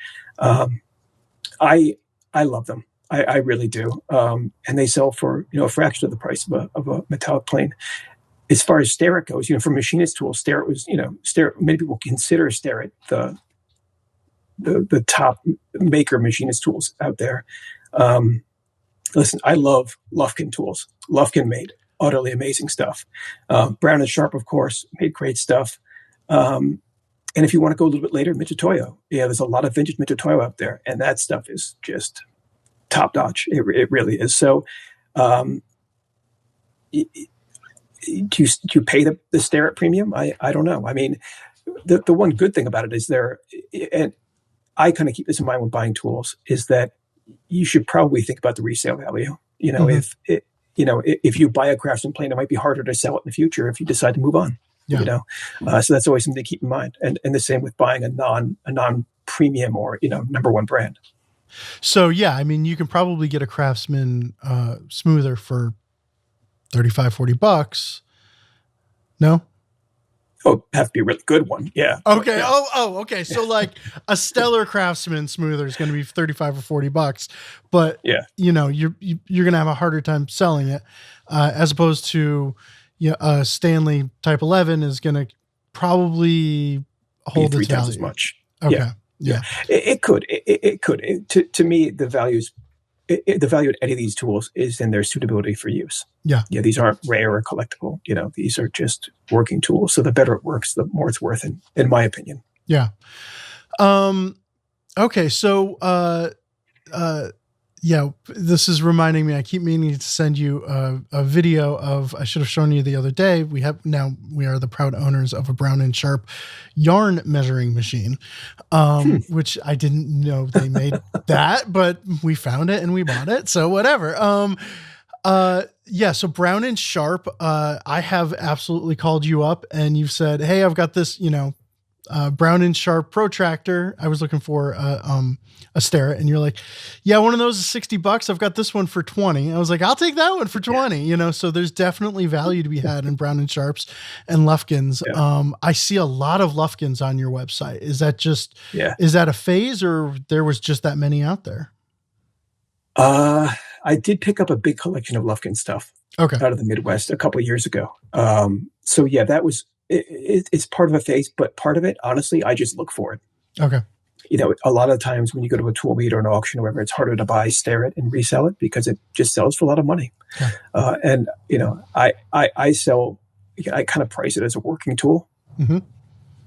I love them. I really do. And they sell for, a fraction of the price of a metallic plane. As far as Starrett goes, for machinist tools, Starrett was, many people consider Starrett the top maker machinist tools out there. Listen, I love Lufkin tools. Lufkin made utterly amazing stuff. Brown and Sharp, of course, made great stuff. And if you want to go a little bit later, Mitutoyo. There's a lot of vintage Mitutoyo out there, and that stuff is just top notch. It really is. So, do you pay the Starrett premium? I don't know. I mean, the one good thing about it is and I kind of keep this in mind when buying tools, is that you should probably think about the resale value. If you buy a Craftsman plane, it might be harder to sell it in the future if you decide to move on. Yeah. So that's always something to keep in mind. And the same with buying a non-premium or, number one brand. So, yeah, I mean, you can probably get a Craftsman smoother for $35-$40. No? Oh, have to be a really good one. Yeah. Okay. Yeah. Okay. So like a stellar Craftsman smoother is going to be $35 or $40, but you're going to have a harder time selling it as opposed to, Stanley Type 11 is going to probably hold its value as much. Okay. Yeah. It could. It could. To me, the value of any of these tools is in their suitability for use. Yeah. Yeah. These aren't rare or collectible. These are just working tools. So the better it works, the more it's worth, in my opinion. Yeah. Okay. So, this is reminding me, I keep meaning to send you a video of, I should have shown you the other day. We are the proud owners of a Brown & Sharp yarn measuring machine, which I didn't know they made that, but we found it and we bought it. So whatever. So Brown & Sharp, I have absolutely called you up and you've said, hey, I've got this, Brown & Sharp protractor. I was looking for a Starrett, and you're like, yeah, one of those is $60. I've got this one for 20. I was like, I'll take that one for 20. So there's definitely value to be had in Brown & Sharps and Lufkins. Yeah. I see a lot of Lufkins on your website. Is that is that a phase, or there was just that many out there? I did pick up a big collection of Lufkin stuff out of the Midwest a couple of years ago. That was, it's part of a phase, but part of it, honestly, I just look for it. Okay. A lot of times when you go to a tool meet or an auction or whatever, it's harder to buy Starrett and resell it because it just sells for a lot of money. Yeah. I sell, I kind of price it as a working tool. Mm-hmm.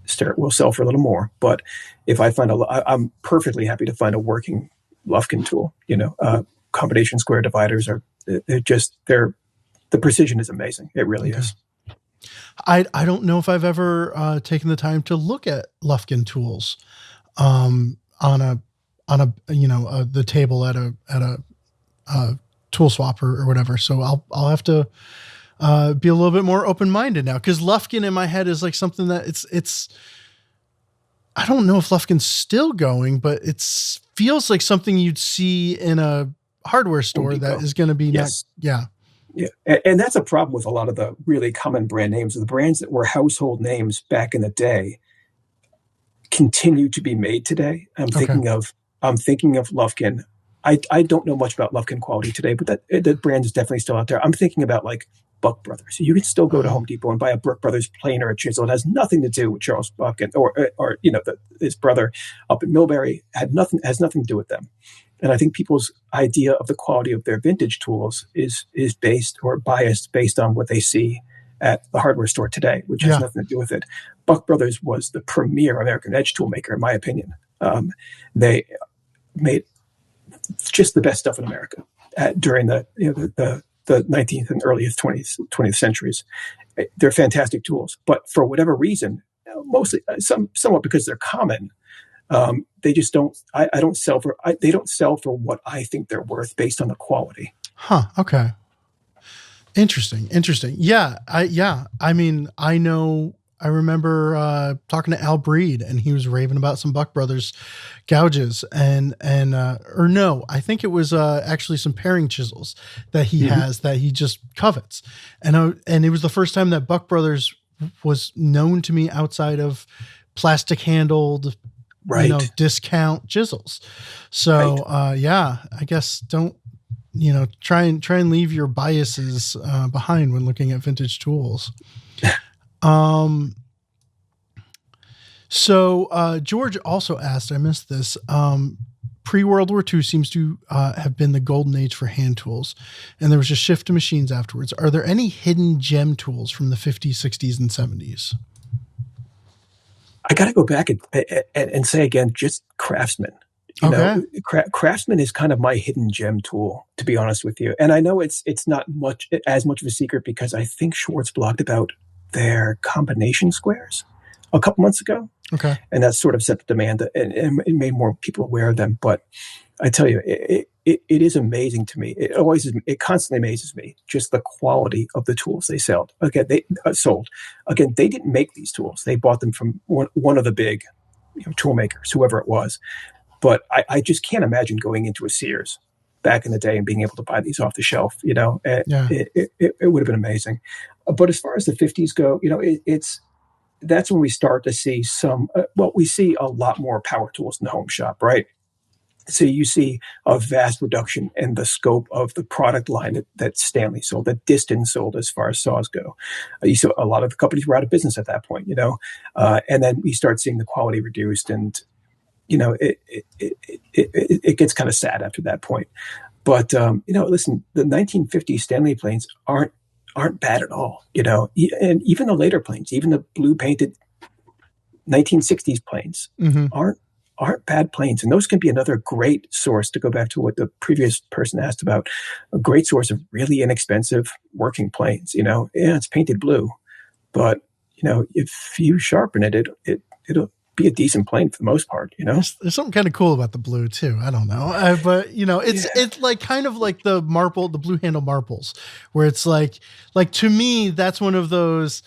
Starrett will sell for a little more, but if I find I'm perfectly happy to find a working Lufkin tool. Combination square dividers the precision is amazing. It really is. I don't know if I've ever taken the time to look at Lufkin tools on on the table at a tool swap or whatever. So I'll have to be a little bit more open-minded now, because Lufkin in my head is like something that it's I don't know if Lufkin's still going, but it feels like something you'd see in a hardware store that is going to be yes. Yeah. And that's a problem with a lot of the really common brand names. The brands that were household names back in the day continue to be made today. I'm thinking of Lufkin. I don't know much about Lufkin quality today, but that brand is definitely still out there. I'm thinking about like Buck Brothers. You can still go to Home Depot and buy a Buck Brothers plane or a chisel. It has nothing to do with Charles Buck or his brother up in Millbury. Has nothing to do with them. And I think people's idea of the quality of their vintage tools is based or biased based on what they see at the hardware store today, which has nothing to do with it. Buck Brothers was the premier American edge tool maker, in my opinion. They made just the best stuff in America during the 19th and early 20th centuries. They're fantastic tools, but for whatever reason, mostly somewhat because they're common, they just don't. They don't sell for what I think they're worth based on the quality. Huh. Okay. Interesting. Yeah. I mean, I remember talking to Al Breed, and he was raving about some Buck Brothers gouges or no, I think it was actually some paring chisels that he has that he just covets. And it was the first time that Buck Brothers was known to me outside of plastic handled, discount chisels. So, I guess don't, try and leave your biases behind when looking at vintage tools. So George also asked, I missed this, pre-World War II seems to have been the golden age for hand tools, and there was a shift to machines afterwards. Are there any hidden gem tools from the 50s, 60s, and 70s? I got to go back and say again, just Craftsman. Craftsman is kind of my hidden gem tool, to be honest with you. And I know it's not as much of a secret because I think Schwartz blogged about their combination squares a couple months ago. Okay. And that sort of set the demand and it made more people aware of them. But I tell you, it is amazing to me. It constantly amazes me, just the quality of the tools they sold. Again, they didn't make these tools. They bought them from one of the big tool makers, whoever it was. But I just can't imagine going into a Sears back in the day and being able to buy these off the shelf. It would have been amazing. But as far as the 50s go, that's when we start to see we see a lot more power tools in the home shop, right? So you see a vast reduction in the scope of the product line that Stanley sold, that Diston sold as far as saws go. You saw a lot of the companies were out of business at that point, and then we start seeing the quality reduced, and it gets kind of sad after that point. But listen, the 1950 Stanley planes aren't bad at all, and even the later planes, even the blue painted 1960s planes aren't bad planes. And those can be another great source, to go back to what the previous person asked about, a great source of really inexpensive working planes. It's painted blue, but if you sharpen it'll be a decent plane for the most part. There's something kind of cool about the blue too. I don't know, but it's like kind of like the blue handle marbles, where it's like to me that's one of those.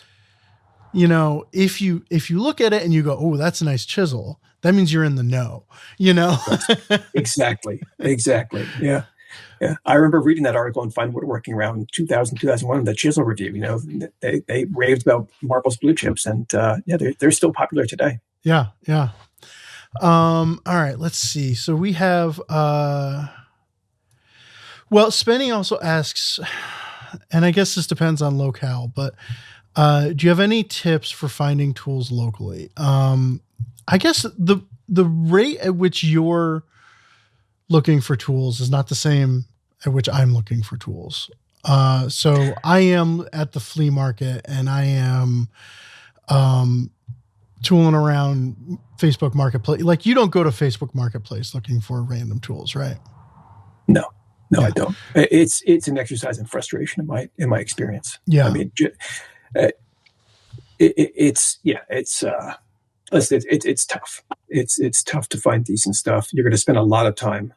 If you look at it and you go, oh, that's a nice chisel, that means you're in the know. Exactly. Yeah. I remember reading that article in Fine Woodworking around 2000, 2001, the chisel review. They raved about Marple's blue chips, and they're still popular today. Yeah. All right, let's see. So we have, Spenny also asks, and I guess this depends on locale, but do you have any tips for finding tools locally? I guess the rate at which you're looking for tools is not the same at which I'm looking for tools. So I am at the flea market, and I am tooling around Facebook Marketplace. Like, you don't go to Facebook Marketplace looking for random tools, right? No, I don't. It's an exercise in frustration in my experience. Yeah. I mean, listen, it's tough. It's tough to find decent stuff. You're going to spend a lot of time.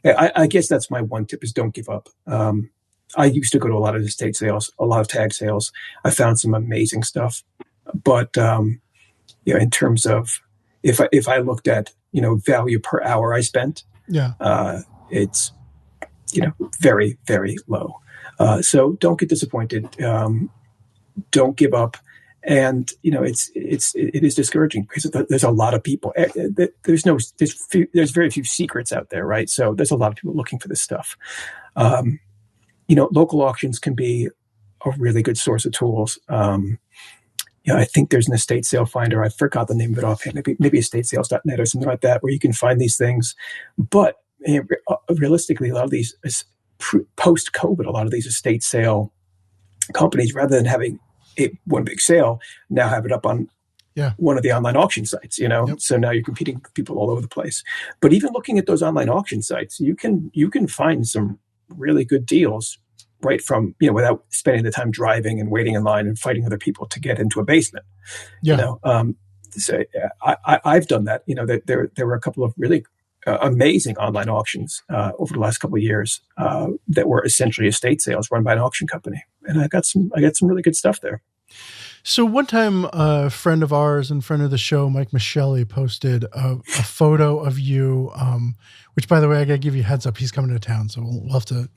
I guess that's my one tip is don't give up. I used to go to a lot of estate sales, a lot of tag sales. I found some amazing stuff, but in terms of if I looked at value per hour I spent, it's very, very low. So don't get disappointed. Don't give up. And it is discouraging because there's a lot of people. There's very few secrets out there, right? So there's a lot of people looking for this stuff. Local auctions can be a really good source of tools. I think there's an estate sale finder. I forgot the name of it offhand. Maybe estatesales.net or something like that, where you can find these things. But realistically, a lot of these post-COVID, a lot of these estate sale companies, rather than having one big sale, now have it up on one of the online auction sites. Yep. So now you're competing with people all over the place. But even looking at those online auction sites, you can find some really good deals right from without spending the time driving and waiting in line and fighting other people to get into a basement. So I've done that. There were a couple of really amazing online auctions over the last couple of years that were essentially estate sales run by an auction company, and I got some really good stuff there. So one time, a friend of ours and friend of the show, Mike Michelli, posted a photo of you. Which, by the way, I gotta give you a heads up. He's coming to town, so we'll have to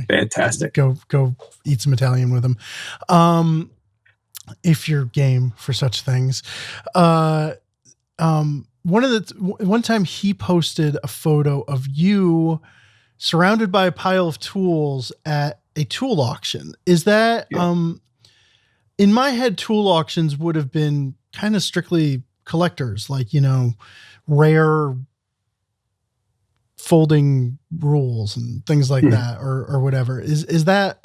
fantastic. Go eat some Italian with him, if you're game for such things. One time he posted a photo of you surrounded by a pile of tools at a tool auction. Is that, in my head, tool auctions would have been kind of strictly collectors, like, rare folding rules and things like that, or whatever. Is that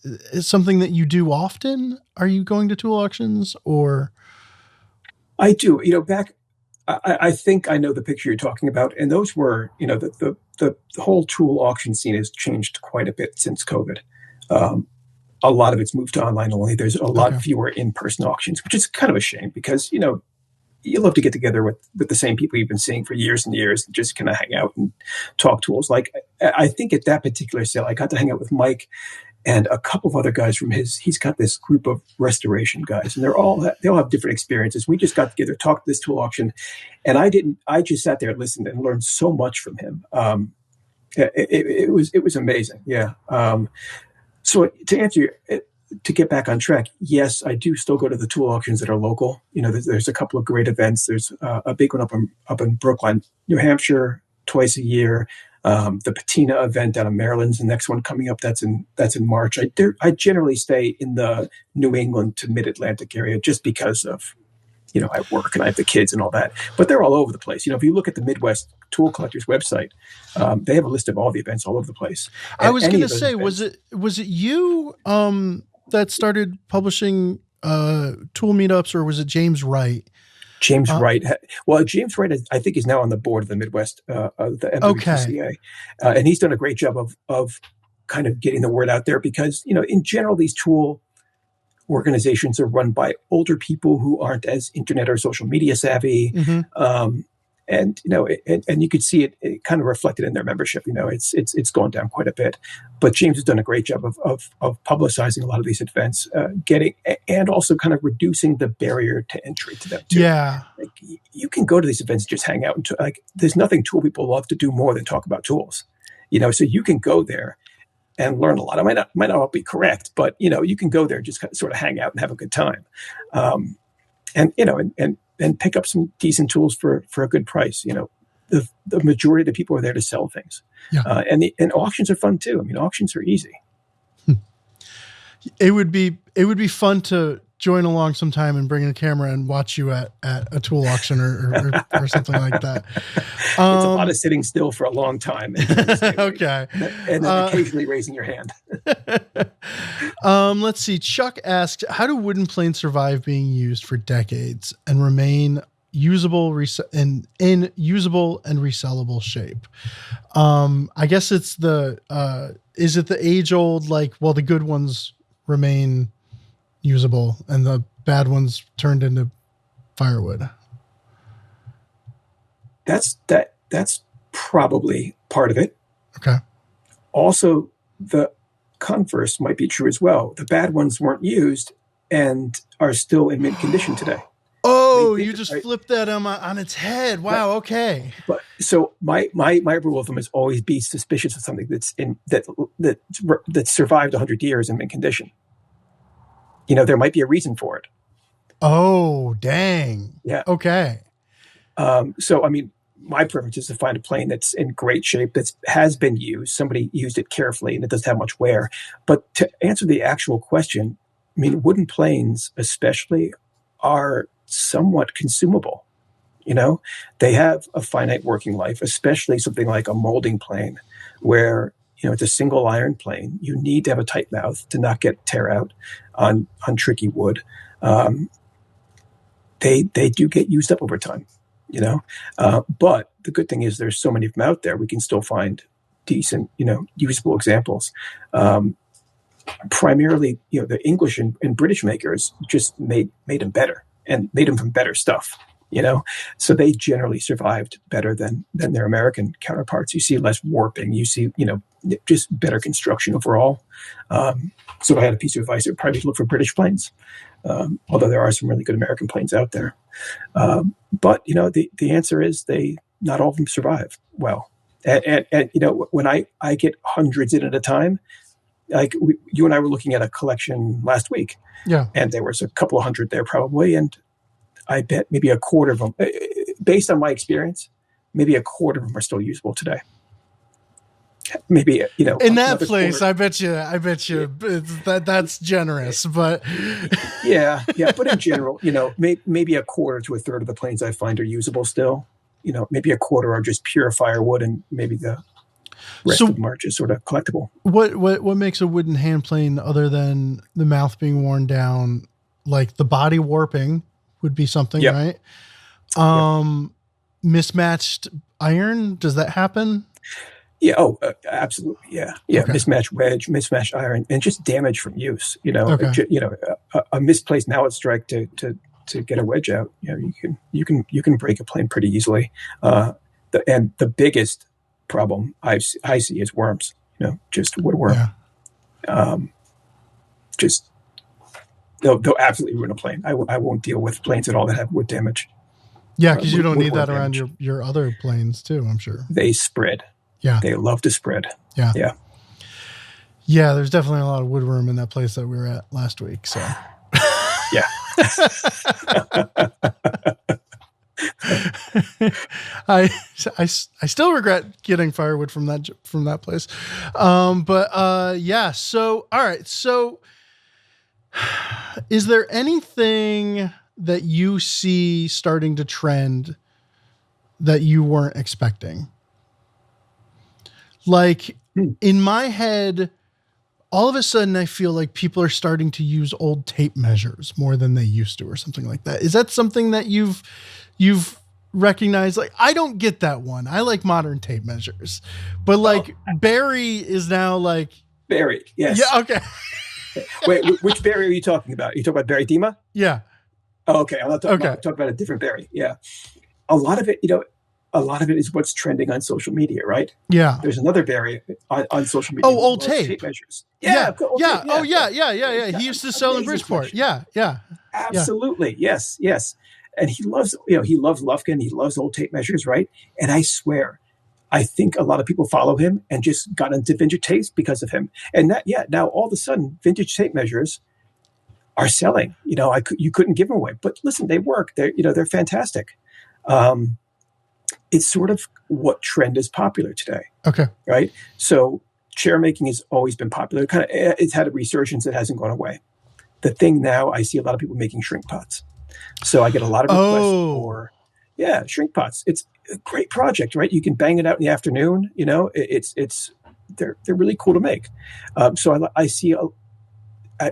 is something that you do often? Are you going to tool auctions or? I do, back, I think I know the picture you're talking about. And those were, the whole tool auction scene has changed quite a bit since COVID. A lot of it's moved to online only. There's a lot fewer in-person auctions, which is kind of a shame because, you love to get together with the same people you've been seeing for years and years and just kind of hang out and talk tools. Like, I think at that particular sale, I got to hang out with Mike and a couple of other guys from he's got this group of restoration guys, and they all have different experiences. We just got together, talked this tool auction, and I just sat there and listened and learned so much from him. It was amazing. Yeah. So to answer to get back on track, yes, I do still go to the tool auctions that are local. There's a couple of great events. There's a big one up in Brookline, New Hampshire, twice a year. The Patina event down in Maryland's the next one coming up. That's in March. I generally stay in the New England to Mid-Atlantic area just because of, I work and I have the kids and all that. But they're all over the place. If you look at the Midwest Tool Collectors website, they have a list of all the events all over the place. I was going to say, was it you that started publishing tool meetups, or was it James Wright? James Wright. Well, James Wright, I think, is now on the board of the Midwest, the MWCCA. And he's done a great job of kind of getting the word out there because, in general, these tool organizations are run by older people who aren't as internet or social media savvy. And you could see it kind of reflected in their membership. It's gone down quite a bit. But James has done a great job of publicizing a lot of these events, and also kind of reducing the barrier to entry to them too. Yeah, like, you can go to these events and just hang out and there's nothing tool people love to do more than talk about tools. So you can go there and learn a lot. It might not all be correct, but you can go there and just kind of sort of hang out and have a good time, and pick up some decent tools for a good price. The majority of the people are there to sell things. Yeah. And auctions are fun too. Auctions are easy. It would be fun to join along sometime and bring a camera and watch you at a tool auction or something like that. It's a lot of sitting still for a long time. Okay. And then occasionally raising your hand. Let's see. Chuck asks, how do wooden planes survive being used for decades and remain usable in usable and resellable shape? I guess it's is it the age old, the good ones remain usable and the bad ones turned into firewood? That's probably part of it. Okay. Also, the converse might be true as well. The bad ones weren't used and are still in mint condition today. Oh, you just flipped that on its head. Wow. Okay. But so my rule of thumb is always be suspicious of something that survived 100 years in mint condition. There might be a reason for it. Oh, dang. Yeah. Okay. So, I mean, my preference is to find a plane that's in great shape, that has been used. Somebody used it carefully and it doesn't have much wear. But to answer the actual question, I mean, wooden planes especially are somewhat consumable. They have a finite working life, especially something like a molding plane where, it's a single iron plane. You need to have a tight mouth to not get tear out on tricky wood. They do get used up over time, but the good thing is there's so many of them out there. We can still find decent, usable examples. Primarily, the English and British makers just made them better and made them from better stuff, so they generally survived better than their American counterparts. You see less warping, you see, just better construction overall. So if I had a piece of advice, I would probably look for British planes, although there are some really good American planes out there. But, the answer is not all of them survive well. And when I get hundreds in at a time, like you and I were looking at a collection last week, and there was a couple of hundred there probably, and I bet maybe a quarter of them, based on my experience, maybe a quarter of them are still usable today. Maybe in that place, quarter. I bet you that's generous, but yeah. But in general, maybe a quarter to a third of the planes I find are usable still. Maybe a quarter are just pure firewood, and maybe the rest of them are just sort of collectible. What makes a wooden hand plane other than the mouth being worn down? Like the body warping would be something, right? Mismatched iron, does that happen? Yeah. Oh, absolutely. Yeah. Okay. Mismatched wedge, mismatched iron, and just damage from use. A misplaced mallet strike to get a wedge out. You can break a plane pretty easily. And the biggest problem I see is worms. Just woodworm. Yeah. Just they'll absolutely ruin a plane. I won't deal with planes at all that have wood damage. Yeah, because you don't need that around your other planes too, I'm sure. They spread. Yeah. They love to spread. Yeah. Yeah. Yeah, there's definitely a lot of woodworm in that place that we were at last week. So yeah. I still regret getting firewood from that place. Yeah. So all right. So is there anything that you see starting to trend that you weren't expecting? Like in my head, all of a sudden I feel like people are starting to use old tape measures more than they used to or something like that. Is that something that you've recognized? Like, I don't get that one. I like modern tape measures, but like Barry is now like Barry. Yes. Yeah. Okay. Wait, which Barry are you talking about? Are you talking about Barry Dima? Yeah. Oh, okay. I'm talking about a different Barry. Yeah. A lot of it is what's trending on social media, right? Yeah. There's another Barry on social media. Oh, old tape measures. Yeah. Oh, yeah. He used to sell in Bridgeport. Yeah. Absolutely. Yeah. Yes. And he loves Lufkin. He loves old tape measures, right? And I swear, I think a lot of people follow him and just got into vintage tapes because of him. And now all of a sudden, vintage tape measures are selling. You couldn't give them away, but listen, they work. They're fantastic. It's sort of what trend is popular today. Okay. Right. So chair making has always been popular. It's had a resurgence that hasn't gone away. The thing now, I see a lot of people making shrink pots. So I get a lot of requests for shrink pots. It's a great project, right? You can bang it out in the afternoon. They're really cool to make. So I see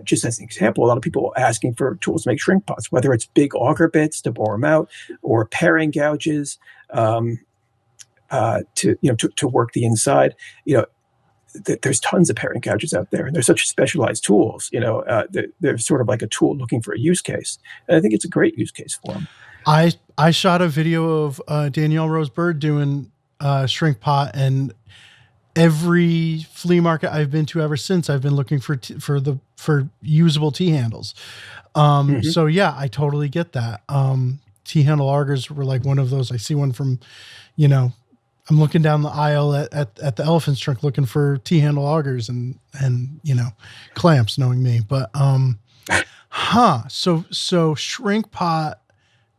just as an example, a lot of people asking for tools to make shrink pots, whether it's big auger bits to bore them out or paring gouges to work the inside. There's tons of paring gouges out there, and they're such specialized tools. They're sort of like a tool looking for a use case, and I think it's a great use case for them. I shot a video of Danielle Rose Bird doing shrink pot, and every flea market I've been to ever since, I've been looking for usable T handles. So yeah, I totally get that. T handle augers were like one of those. I see one from, I'm looking down the aisle at the elephant's trunk looking for T handle augers and clamps, knowing me. But so shrink pot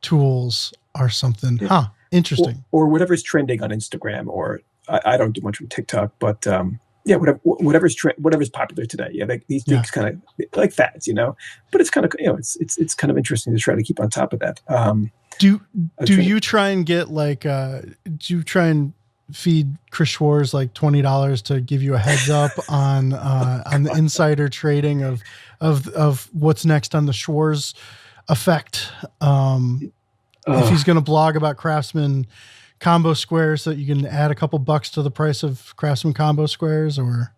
tools are something. Interesting. Or whatever's trending on Instagram, or I don't do much from TikTok, but whatever's popular today. Yeah, these things kind of like fads, But it's kind of it's kind of interesting to try to keep on top of that. Do you try and get do you try and feed Chris Schwartz like $20 to give you a heads up on the insider trading of what's next on the Schwartz effect? If he's going to blog about Craftsman combo squares, so that you can add a couple bucks to the price of Craftsman combo squares, or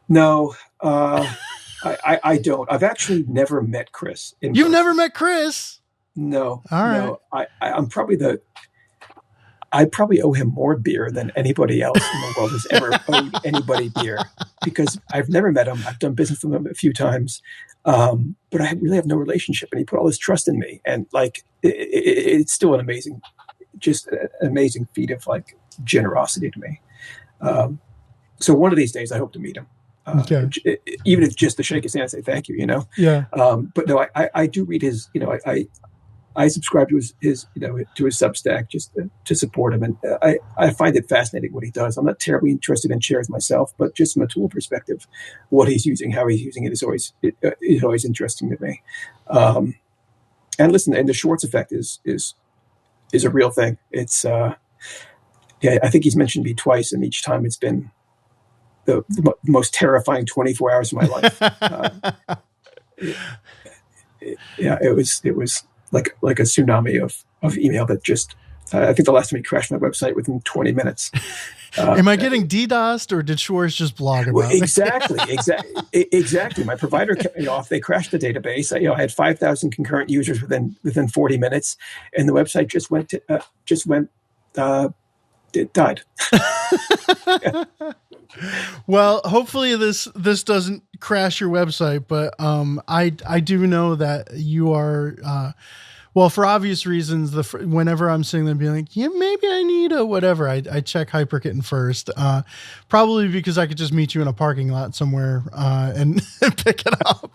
no, I don't. I've actually never met Chris. You've never met Chris? No. All right. No, I probably owe him more beer than anybody else in the world has ever owed anybody beer, because I've never met him. I've done business with him a few times, but I really have no relationship. And he put all this trust in me, and it's still an amazing feat of generosity to me. So one of these days, I hope to meet him. Even if just to shake his hand and say thank you, Yeah. But no, I do read his. I subscribe to his to his Substack just to support him, and I find it fascinating what he does. I'm not terribly interested in chairs myself, but just from a tool perspective, what he's using, how he's using it is always interesting to me. And listen, and the Schwartz effect is a real thing. It's I think he's mentioned me twice, and each time it's been the most terrifying 24 hours of my life. It was like a tsunami of email that just, I think the last time he crashed my website within 20 minutes. Am I getting DDoSed, or did Schwartz just blog about it? Exactly. My provider kept me off. They crashed the database. I had 5,000 concurrent users within 40 minutes, and the website it died. Well, hopefully this doesn't crash your website, but I do know that you are for obvious reasons. Whenever I'm sitting there being like, maybe I need a whatever, I check Hyperkitten first. Probably because I could just meet you in a parking lot somewhere and pick it up.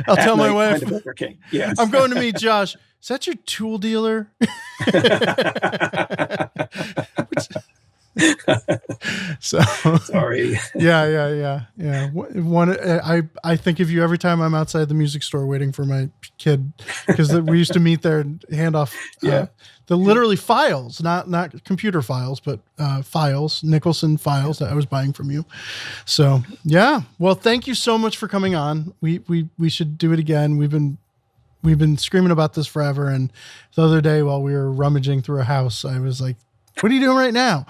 I'll tell my wife, yes. I'm going to meet Josh. Is that your tool dealer? So sorry. Yeah. I think of you every time I'm outside the music store waiting for my kid, because we used to meet there and hand off the literally files, not computer files, but files, Nicholson files that I was buying from you. So yeah. Well, thank you so much for coming on. We should do it again. We've been screaming about this forever. And the other day while we were rummaging through a house, I was like, what are you doing right now?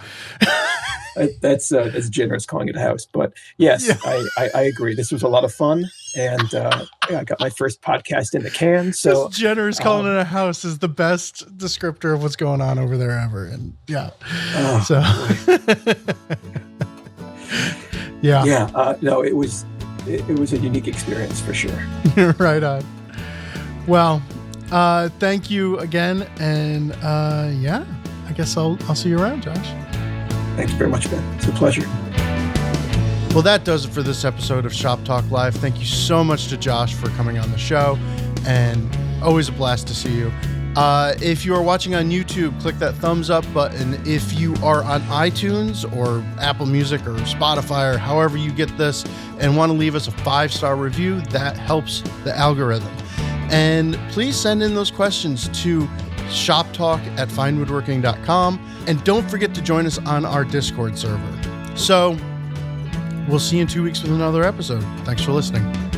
That's generous calling it a house, but yes, yeah. I agree. This was a lot of fun, and I got my first podcast in the can. So this generous calling it a house is the best descriptor of what's going on over there ever. And yeah, no, it was a unique experience for sure. Right on. Well, thank you again, and I guess I'll see you around, Josh. Thanks very much, Ben. It's a pleasure. Well, that does it for this episode of Shop Talk Live. Thank you so much to Josh for coming on the show, and always a blast to see you. If you are watching on YouTube, click that thumbs up button. If you are on iTunes or Apple Music or Spotify or however you get this and want to leave us a 5-star review, that helps the algorithm. And please send in those questions to shoptalk@finewoodworking.com. And don't forget to join us on our Discord server. So we'll see you in 2 weeks with another episode. Thanks for listening.